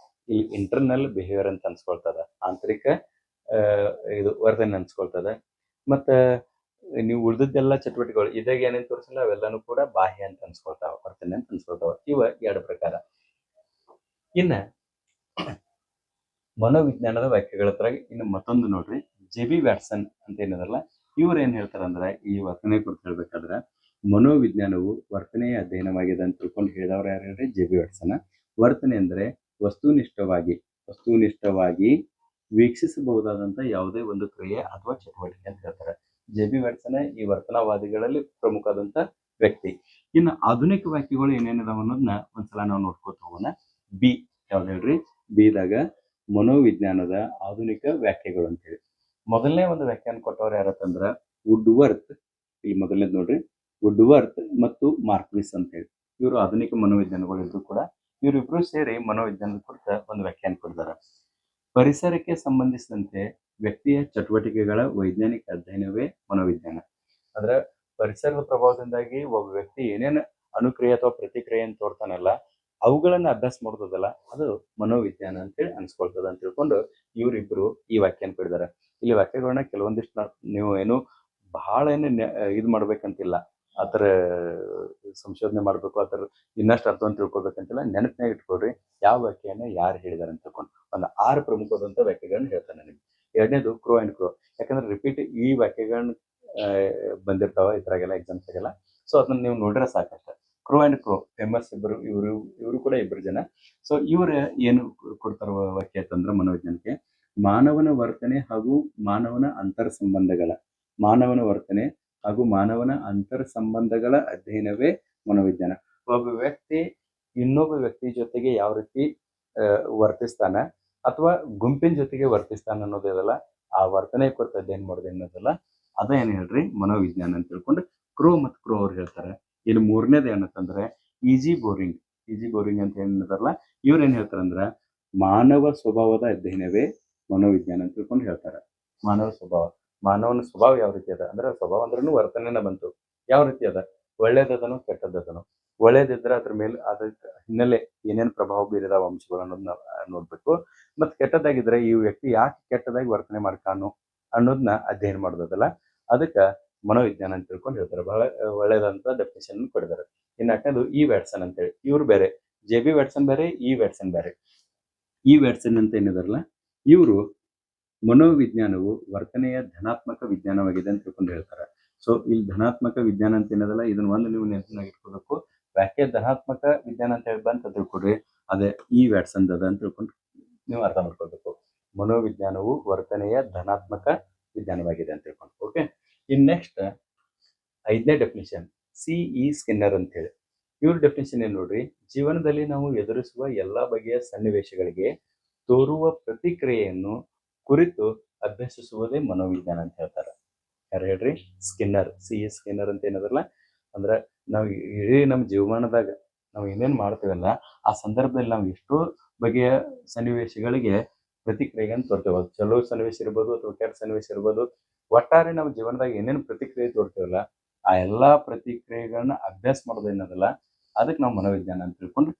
Speaker 1: ಇಲ್ಲಿ ಇಂಟರ್ನಲ್ ಬಿಹೇವಿಯರ್ ಅಂತ ಅನ್ಸ್ಕೊಳ್ತದ, ಆಂತರಿಕ ಇದು ವರ್ತನೆ ಅನ್ಸ್ಕೊಳ್ತದೆ. ಮತ್ತೆ ನೀವು ಉಳಿದದ್ದೆಲ್ಲ ಚಟುವಟಿಕೆಗಳು ಇದಾಗ ಏನೇನು ತೋರಿಸಲ್ಲ ಅವೆಲ್ಲಾನು ಕೂಡ ಬಾಹ್ಯ ಅಂತ ಅನ್ಸ್ಕೊಳ್ತಾವ, ವರ್ತನೆ ಅಂತ ಅನ್ಸ್ಕೊಳ್ತಾವ. ಇವ 2 ಪ್ರಕಾರ. ಇನ್ನ ಮನೋವಿಜ್ಞಾನದ ವ್ಯಾಖ್ಯೆಗಳ ತರ ಇನ್ನು ಮತ್ತೊಂದು ನೋಡ್ರಿ, ಜೆ.ಬಿ. ವ್ಯಾಟ್ಸನ್ ಅಂತ ಏನದಲ್ಲ, ಇವ್ರು ಏನ್ ಹೇಳ್ತಾರಂದ್ರೆ, ಈ ವರ್ತನೆ ಕುರಿತು ಹೇಳ್ಬೇಕಾದ್ರೆ, ಮನೋವಿಜ್ಞಾನವು ವರ್ತನೆಯ ಅಧ್ಯಯನವಾಗಿದೆ ಅಂತ ತಿಳ್ಕೊಂಡು ಹೇಳಿದವ್ರು ಯಾರು ಹೇಳ್ರಿ, ಜೆ.ಬಿ. ವ್ಯಾಟ್ಸನ್. ವರ್ತನೆ ಅಂದ್ರೆ ವಸ್ತುನಿಷ್ಠವಾಗಿ ವೀಕ್ಷಿಸಬಹುದಾದಂತ ಯಾವುದೇ ಒಂದು ಕ್ರಿಯೆ ಅಥವಾ ಚಟುವಟಿಕೆ ಅಂತ ಹೇಳ್ತಾರೆ. ಜೆ.ಬಿ. ವ್ಯಾಟ್ಸನ್ ಈ ವರ್ತನವಾದಿಗಳಲ್ಲಿ ಪ್ರಮುಖವಾದಂತ ವ್ಯಕ್ತಿ. ಇನ್ನು ಆಧುನಿಕ ವ್ಯಾಖ್ಯೆಗಳು ಏನೇನಿದಾವ ಅನ್ನೋದನ್ನ ಒಂದ್ಸಲ ನಾವು ನೋಡ್ಕೋತ ಹೋಗೋಣ. ಬಿ ಯಾವ್ದು ಹೇಳ್ರಿ, ಬಿದಾಗ ಮನೋವಿಜ್ಞಾನದ ಆಧುನಿಕ ವ್ಯಾಖ್ಯೆಗಳು ಅಂತ ಹೇಳಿ ಮೊದಲನೇ ಒಂದು ವ್ಯಾಖ್ಯಾನ ಕೊಟ್ಟವ್ರು ಯಾರತ್ತಂದ್ರ ವುಡ್ವರ್ತ್. ಈ ಮೊದಲನೇದು ನೋಡ್ರಿ, ವುಡ್ವರ್ತ್ ಮತ್ತು ಮಾರ್ಕ್ವಿಸ್ ಅಂತ ಹೇಳಿ ಇವರು ಆಧುನಿಕ ಮನೋವಿಜ್ಞಾನಿಗಳು ಇದ್ರು ಕೂಡ. ಇವರಿಬ್ರು ಸೇರಿ ಮನೋವಿಜ್ಞಾನದ ಕುರಿತ ಒಂದು ವ್ಯಾಖ್ಯಾನ ಕೊಟ್ಟಿದ್ದಾರೆ. ಪರಿಸರಕ್ಕೆ ಸಂಬಂಧಿಸಿದಂತೆ ವ್ಯಕ್ತಿಯ ಚಟುವಟಿಕೆಗಳ ವೈಜ್ಞಾನಿಕ ಅಧ್ಯಯನವೇ ಮನೋವಿಜ್ಞಾನ. ಅಂದ್ರೆ ಪರಿಸರದ ಪ್ರಭಾವದಿಂದಾಗಿ ಒಬ್ಬ ವ್ಯಕ್ತಿ ಏನೇನು ಅನುಕ್ರಿಯೆ ಅಥವಾ ಪ್ರತಿಕ್ರಿಯೆಯನ್ನು ತೋರ್ತಾನಲ್ಲ, ಅವುಗಳನ್ನ ಅಭ್ಯಾಸ ಮಾಡೋದಲ್ಲ, ಅದು ಮನೋವಿಜ್ಞಾನ ಅಂತೇಳಿ ಅನ್ಸ್ಕೊಳ್ತದ ಅಂತ ತಿಳ್ಕೊಂಡು ಇವರಿಬ್ರು ಈ ವ್ಯಾಖ್ಯಾನ ಕೊಡಿದ್ದಾರೆ. ಇಲ್ಲಿ ವ್ಯಾಖ್ಯೆಗಳನ್ನ ಕೆಲವೊಂದಿಷ್ಟು ನೀವು ಏನು ಬಹಳ ಏನು ಇದು ಮಾಡ್ಬೇಕಂತಿಲ್ಲ, ಆತರ ಸಂಶೋಧನೆ ಮಾಡ್ಬೇಕು, ಆತರ ಇನ್ನಷ್ಟು ಅರ್ಥವನ್ನು ತಿಳ್ಕೊಬೇಕಂತಿಲ್ಲ. ನೆನಪಿನಾಗ ಇಟ್ಕೊಳ್ರಿ ಯಾವ ವ್ಯಾಖ್ಯಾನ ಯಾರು ಹೇಳಿದಾರೆ ಅಂತ ತಿಳ್ಕೊಂಡು. ಒಂದು 6 ಪ್ರಮುಖವಾದಂತ ವ್ಯಾಖ್ಯೆಗಳನ್ನ ಹೇಳ್ತಾನೆ ನಿಮ್ಗೆ. ಎರಡನೇದು ಕ್ರೋ ಅಂಡ್ ಕ್ರೋ, ಯಾಕಂದ್ರೆ ರಿಪೀಟ್ ಈ ವ್ಯಾಖ್ಯೆಗಳನ್ನ ಬಂದಿರ್ತಾವ ಇದ್ರಾಗೆಲ್ಲ ಎಕ್ಸಾಮ್ಸ್ಗೆಲ್ಲ. ಸೊ ಅದನ್ನ ನೀವು ನೋಡ್ರೆ ಸಾಕಷ್ಟ. ಕ್ರೋ ಅಂಡ್ ಕ್ರೋ ಫೇಮಸ್ ಇವರು ಕೂಡ 2 ಜನ. ಸೊ ಇವ್ರು ಏನು ಕೊಡ್ತಾರ ವಾಕ್ಯ ಅಂತಂದ್ರೆ ಮನೋವಿಜ್ಞಾನಕ್ಕೆ, ಮಾನವನ ವರ್ತನೆ ಹಾಗೂ ಮಾನವನ ಅಂತರ ಸಂಬಂಧಗಳ ಅಧ್ಯಯನವೇ ಮನೋವಿಜ್ಞಾನ. ಒಬ್ಬ ವ್ಯಕ್ತಿ ಇನ್ನೊಬ್ಬ ವ್ಯಕ್ತಿ ಜೊತೆಗೆ ಯಾವ ರೀತಿ ವರ್ತಿಸ್ತಾನ ಅಥವಾ ಗುಂಪಿನ ಜೊತೆಗೆ ವರ್ತಿಸ್ತಾನ ಅನ್ನೋದಿದಲ್ಲ, ಆ ವರ್ತನೆ ಕುರಿತು ಅಧ್ಯಯನ ಮಾಡೋದು ಅನ್ನೋದಲ್ಲ, ಅದೇನು ಹೇಳ್ರಿ ಮನೋವಿಜ್ಞಾನ ಅಂತ ತಿಳ್ಕೊಂಡು ಕ್ರೋ ಅವ್ರು ಹೇಳ್ತಾರೆ. ಇನ್ನು ಮೂರನೇದು ಏನಂತಂದ್ರೆ ಈಜಿ ಬೋರಿಂಗ್ ಅಂತ ಏನಿದಾರಲ್ಲ, ಇವ್ರು ಏನ್ ಹೇಳ್ತಾರಂದ್ರ ಮಾನವ ಸ್ವಭಾವದ ಅಧ್ಯಯನವೇ ಮನೋವಿಜ್ಞಾನ ಅಂತ ತಿಳ್ಕೊಂಡು ಹೇಳ್ತಾರೆ. ಮಾನವನ ಸ್ವಭಾವ ಯಾವ ರೀತಿ ಅದ ಅಂದ್ರೆ, ಸ್ವಭಾವ ಅಂದ್ರೂ ವರ್ತನೆನ ಬಂತು, ಯಾವ ರೀತಿ ಅದ, ಒಳ್ಳೇದದನು ಕೆಟ್ಟದ್ದದನು. ಒಳ್ಳೇದಿದ್ರೆ ಅದ್ರ ಮೇಲೆ ಅದಕ್ಕೆ ಹಿನ್ನೆಲೆ ಏನೇನು ಪ್ರಭಾವ ಬೀರಿದಾವ ಅಂಶಗಳು ಅನ್ನೋದನ್ನ ನೋಡ್ಬೇಕು. ಮತ್ತೆ ಕೆಟ್ಟದಾಗಿದ್ರೆ ಈ ವ್ಯಕ್ತಿ ಯಾಕೆ ಕೆಟ್ಟದಾಗಿ ವರ್ತನೆ ಮಾಡ್ಕಾನು ಅನ್ನೋದನ್ನ ಅಧ್ಯಯನ ಮಾಡೋದಲ್ಲ, ಅದಕ್ಕೆ ಮನೋವಿಜ್ಞಾನ ಅಂತ ತಿಳ್ಕೊಂಡು ಹೇಳ್ತಾರೆ. ಬಹಳ ಒಳ್ಳೇದಂತ ಡೆಫಿನೇಷನ್ ಕೊಡಿದ್ದಾರೆ. ಇನ್ನು ಯಾಕಂದ್ರೆ ಇ ವ್ಯಾಟ್ಸನ್ ಅಂತೇಳಿ ಇವ್ರು ಬೇರೆ, JB ವ್ಯಾಟ್ಸನ್ ಬೇರೆ, ಇ ವ್ಯಾಟ್ಸನ್ ಬೇರೆ. ಇ ವ್ಯಾಟ್ಸನ್ ಅಂತ ಏನಿದಾರಲ್ಲ, ಇವರು ಮನೋವಿಜ್ಞಾನವು ವರ್ತನೆಯ ಧನಾತ್ಮಕ ವಿಜ್ಞಾನವಾಗಿದೆ ಅಂತ ತಿಳ್ಕೊಂಡು ಹೇಳ್ತಾರೆ. ಸೊ ಇಲ್ಲಿ ಧನಾತ್ಮಕ ವಿಜ್ಞಾನ ಅಂತ ಏನದಲ್ಲ, ಇದನ್ನ ಒಂದು ನೀವು ನೆನಪಿನಾಗ ಇಟ್ಕೋಬೇಕು. ವ್ಯಾಖ್ಯೆ ಧನಾತ್ಮಕ ವಿಜ್ಞಾನ ಅಂತ ಹೇಳಿ ಬಂತ ತಿಳ್ಕೊಡ್ರಿ, ಅದೇ ಇ ವ್ಯಾಟ್ಸನ್ ಅದ ಅಂತ ತಿಳ್ಕೊಂಡು ನೀವು ಅರ್ಥ ಮಾಡ್ಕೊಳ್ಬೇಕು. ಮನೋವಿಜ್ಞಾನವು ವರ್ತನೆಯ ಧನಾತ್ಮಕ ವಿಜ್ಞಾನವಾಗಿದೆ ಅಂತ ತಿಳ್ಕೊಂಡು. ಓಕೆ, ಇನ್ ನೆಕ್ಸ್ಟ್ 5ನೇ ಡೆಫಿನಿಷನ್ CE ಸ್ಕಿನ್ನರ್ ಅಂತ ಹೇಳಿ. ಇವ್ರ ಡೆಫಿನಿಷನ್ ಏನ್ ನೋಡ್ರಿ, ಜೀವನದಲ್ಲಿ ನಾವು ಎದುರಿಸುವ ಎಲ್ಲಾ ಬಗೆಯ ಸನ್ನಿವೇಶಗಳಿಗೆ ತೋರುವ ಪ್ರತಿಕ್ರಿಯೆಯನ್ನು ಕುರಿತು ಅಭ್ಯಸಿಸುವುದೇ ಮನೋವಿಜ್ಞಾನ ಅಂತ ಹೇಳ್ತಾರೆ. ಯಾರು ಹೇಳ್ರಿ? ಸ್ಕಿನ್ನರ್. CE ಸ್ಕಿನ್ನರ್ ಅಂತ ಏನದಲ್ಲ ಅಂದ್ರೆ, ನಾವು ಇಡೀ ನಮ್ಮ ಜೀವಮಾನದಾಗ ನಾವು ಏನೇನ್ ಮಾಡ್ತೇವಲ್ಲ, ಆ ಸಂದರ್ಭದಲ್ಲಿ ನಾವು ಎಷ್ಟೋ ಬಗೆಯ ಸನ್ನಿವೇಶಗಳಿಗೆ ಪ್ರತಿಕ್ರಿಯೆಯನ್ನು ತೋರ್ತೇವೆ. ಚಲೋ ಸನ್ನಿವೇಶ ಇರ್ಬೋದು ಅಥವಾ ಕೆಟ್ಟ ಸನ್ನಿವೇಶ ಇರ್ಬೋದು, ಒಟ್ಟಾರೆ ನಮ್ಮ ಜೀವನದಾಗ ಏನೇನು ಪ್ರತಿಕ್ರಿಯೆ ತೋರ್ತೇವಲ್ಲ, ಆ ಎಲ್ಲಾ ಪ್ರತಿಕ್ರಿಯೆಗಳನ್ನ ಅಭ್ಯಾಸ ಮಾಡೋದು ಏನದಲ್ಲ, ಅದಕ್ಕೆ ನಾವು ಮನೋವಿಜ್ಞಾನ ಅಂತ ತಿಳ್ಕೊಂಡು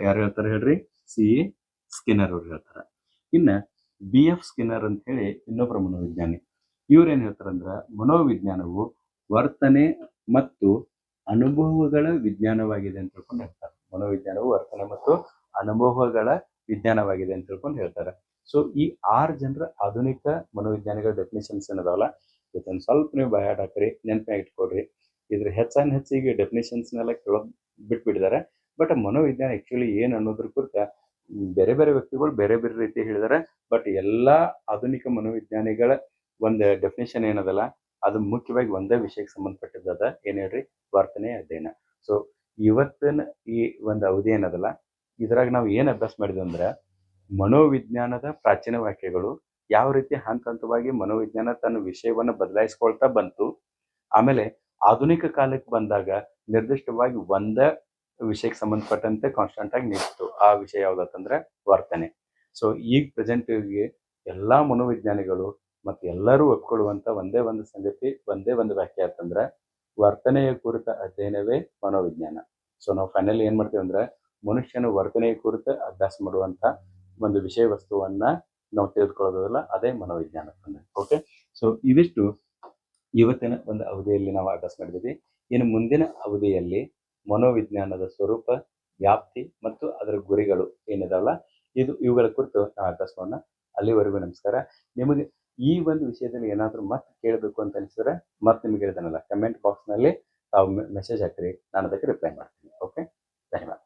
Speaker 1: ಯಾರು ಹೇಳ್ತಾರೆ ಹೇಳ್ರಿ? CE ಸ್ಕಿನ್ನರ್ ಅವ್ರು ಹೇಳ್ತಾರೆ. ಇನ್ನ BF ಸ್ಕಿನ್ನರ್ ಅಂತ ಹೇಳಿ ಇನ್ನೊಬ್ಬರ ಮನೋವಿಜ್ಞಾನಿ. ಇವ್ರೇನ್ ಹೇಳ್ತಾರಂದ್ರ, ಮನೋವಿಜ್ಞಾನವು ವರ್ತನೆ ಮತ್ತು ಅನುಭವಗಳ ವಿಜ್ಞಾನವಾಗಿದೆ ಅಂತ ತಿಳ್ಕೊಂಡು ಹೇಳ್ತಾರೆ. ಮನೋವಿಜ್ಞಾನವು ವರ್ತನೆ ಮತ್ತು ಅನುಭವಗಳ ವಿಜ್ಞಾನವಾಗಿದೆ ಅಂತ ತಿಳ್ಕೊಂಡು ಹೇಳ್ತಾರೆ. ಸೊ ಈ 6 ಜನರ ಆಧುನಿಕ ಮನೋವಿಜ್ಞಾನಿಗಳ ಡೆಫಿನೇಷನ್ಸ್ ಏನದಾವಲ್ಲ, ಇದನ್ನ ಸ್ವಲ್ಪ ನೀವು ಬಯಾಟ್ ಹಾಕ್ರಿ, ನೆನಪಿನಾಗ ಇಟ್ಕೊಡ್ರಿ. ಇದ್ರ ಹೆಚ್ಚಿಗೆ ಡೆಫಿನೇಷನ್ಸ್ನೆಲ್ಲ ಕೇಳೋದು ಬಿಟ್ಬಿಟ್ಟಿದ್ದಾರೆ. ಬಟ್ ಮನೋವಿಜ್ಞಾನ ಆಕ್ಚುಲಿ ಏನ್ ಅನ್ನೋದ್ರ ಕುರಿತ ಬೇರೆ ಬೇರೆ ವ್ಯಕ್ತಿಗಳು ಬೇರೆ ಬೇರೆ ರೀತಿ ಹೇಳಿದ್ದಾರೆ. ಬಟ್ ಎಲ್ಲಾ ಆಧುನಿಕ ಮನೋವಿಜ್ಞಾನಿಗಳ ಒಂದು ಡೆಫಿನೇಷನ್ ಏನದಲ್ಲ, ಅದು ಮುಖ್ಯವಾಗಿ ಒಂದೇ ವಿಷಯಕ್ಕೆ ಸಂಬಂಧಪಟ್ಟಿದ್ದದ. ಏನ್ ಹೇಳ್ರಿ? ವರ್ತನೆ ಅಧ್ಯಯನ. ಸೊ ಇವತ್ತಿನ ಈ ಒಂದು ಅವಧಿ ಏನದಲ್ಲ, ಇದ್ರಾಗ ನಾವು ಏನ್ ಅಭ್ಯಾಸ ಮಾಡಿದ್ವಿ ಅಂದ್ರೆ, ಮನೋವಿಜ್ಞಾನದ ಪ್ರಾಚೀನ ವಾಕ್ಯಗಳು ಯಾವ ರೀತಿ ಹಂತ ಹಂತವಾಗಿ ಮನೋವಿಜ್ಞಾನ ತನ್ನ ವಿಷಯವನ್ನ ಬದಲಾಯಿಸ್ಕೊಳ್ತಾ ಬಂತು. ಆಮೇಲೆ ಆಧುನಿಕ ಕಾಲಕ್ಕೆ ಬಂದಾಗ ನಿರ್ದಿಷ್ಟವಾಗಿ ಒಂದ ವಿಷಯಕ್ಕೆ ಸಂಬಂಧಪಟ್ಟಂತೆ ಕಾನ್ಸ್ಟೆಂಟ್ ಆಗಿ ನಿಂತು. ಆ ವಿಷಯ ಯಾವ್ದಂದ್ರೆ ವರ್ತನೆ. ಸೊ ಈಗ ಪ್ರೆಸೆಂಟ್ಗೆ ಎಲ್ಲಾ ಮನೋವಿಜ್ಞಾನಿಗಳು ಮತ್ತೆ ಎಲ್ಲರೂ ಒಪ್ಕೊಳ್ಳುವಂತ ಒಂದೇ ಒಂದು ಸಂಗತಿ, ಒಂದೇ ಒಂದು ವ್ಯಾಖ್ಯೆ ಅಂತಂದ್ರೆ, ವರ್ತನೆಯ ಕುರಿತ ಅಧ್ಯಯನವೇ ಮನೋವಿಜ್ಞಾನ. ಸೊ ನಾವು ಫೈನಲಿ ಏನ್ ಮಾಡ್ತೀವಿ ಅಂದ್ರೆ, ಮನುಷ್ಯನ ವರ್ತನೆಯ ಕುರಿತ ಅಭ್ಯಾಸ ಮಾಡುವಂತ ಒಂದು ವಿಷಯ ವಸ್ತುವನ್ನ ನಾವು ತಿಳಿದುಕೊಳ್ಳೋದಲ್ಲ, ಅದೇ ಮನೋವಿಜ್ಞಾನ ಅಂತಂದ್ರೆ. ಓಕೆ, ಸೊ ಇವಿಷ್ಟು ಇವತ್ತಿನ ಒಂದು ಅವಧಿಯಲ್ಲಿ ನಾವು ಅಭ್ಯಾಸ ಮಾಡಿದ್ದೀವಿ. ಇನ್ನು ಮುಂದಿನ ಅವಧಿಯಲ್ಲಿ ಮನೋವಿಜ್ಞಾನದ ಸ್ವರೂಪ, ವ್ಯಾಪ್ತಿ ಮತ್ತು ಅದರ ಗುರಿಗಳು ಏನಿದಾವಲ್ಲ, ಇವುಗಳ ಕುರಿತು ನಾವು ಅಭ್ಯಾಸ ಮಾಡೋಣ. ಅಲ್ಲಿವರೆಗೂ ನಮಸ್ಕಾರ. ನಿಮಗೆ ಈ ಒಂದು ವಿಷಯದಲ್ಲಿ ಏನಾದರೂ ಮತ್ತೆ ಕೇಳಬೇಕು ಅಂತ ಅನಿಸಿದ್ರೆ, ಮತ್ತೆ ನಿಮಗೆ ಹೇಳ್ತಾನಲ್ಲ, ಕಮೆಂಟ್ ಬಾಕ್ಸ್ನಲ್ಲಿ ತಾವು ಮೆಸೇಜ್ ಹಾಕಿರಿ, ನಾನು ಅದಕ್ಕೆ ರಿಪ್ಲೈ ಮಾಡ್ತೀನಿ. ಓಕೆ, ಧನ್ಯವಾದ.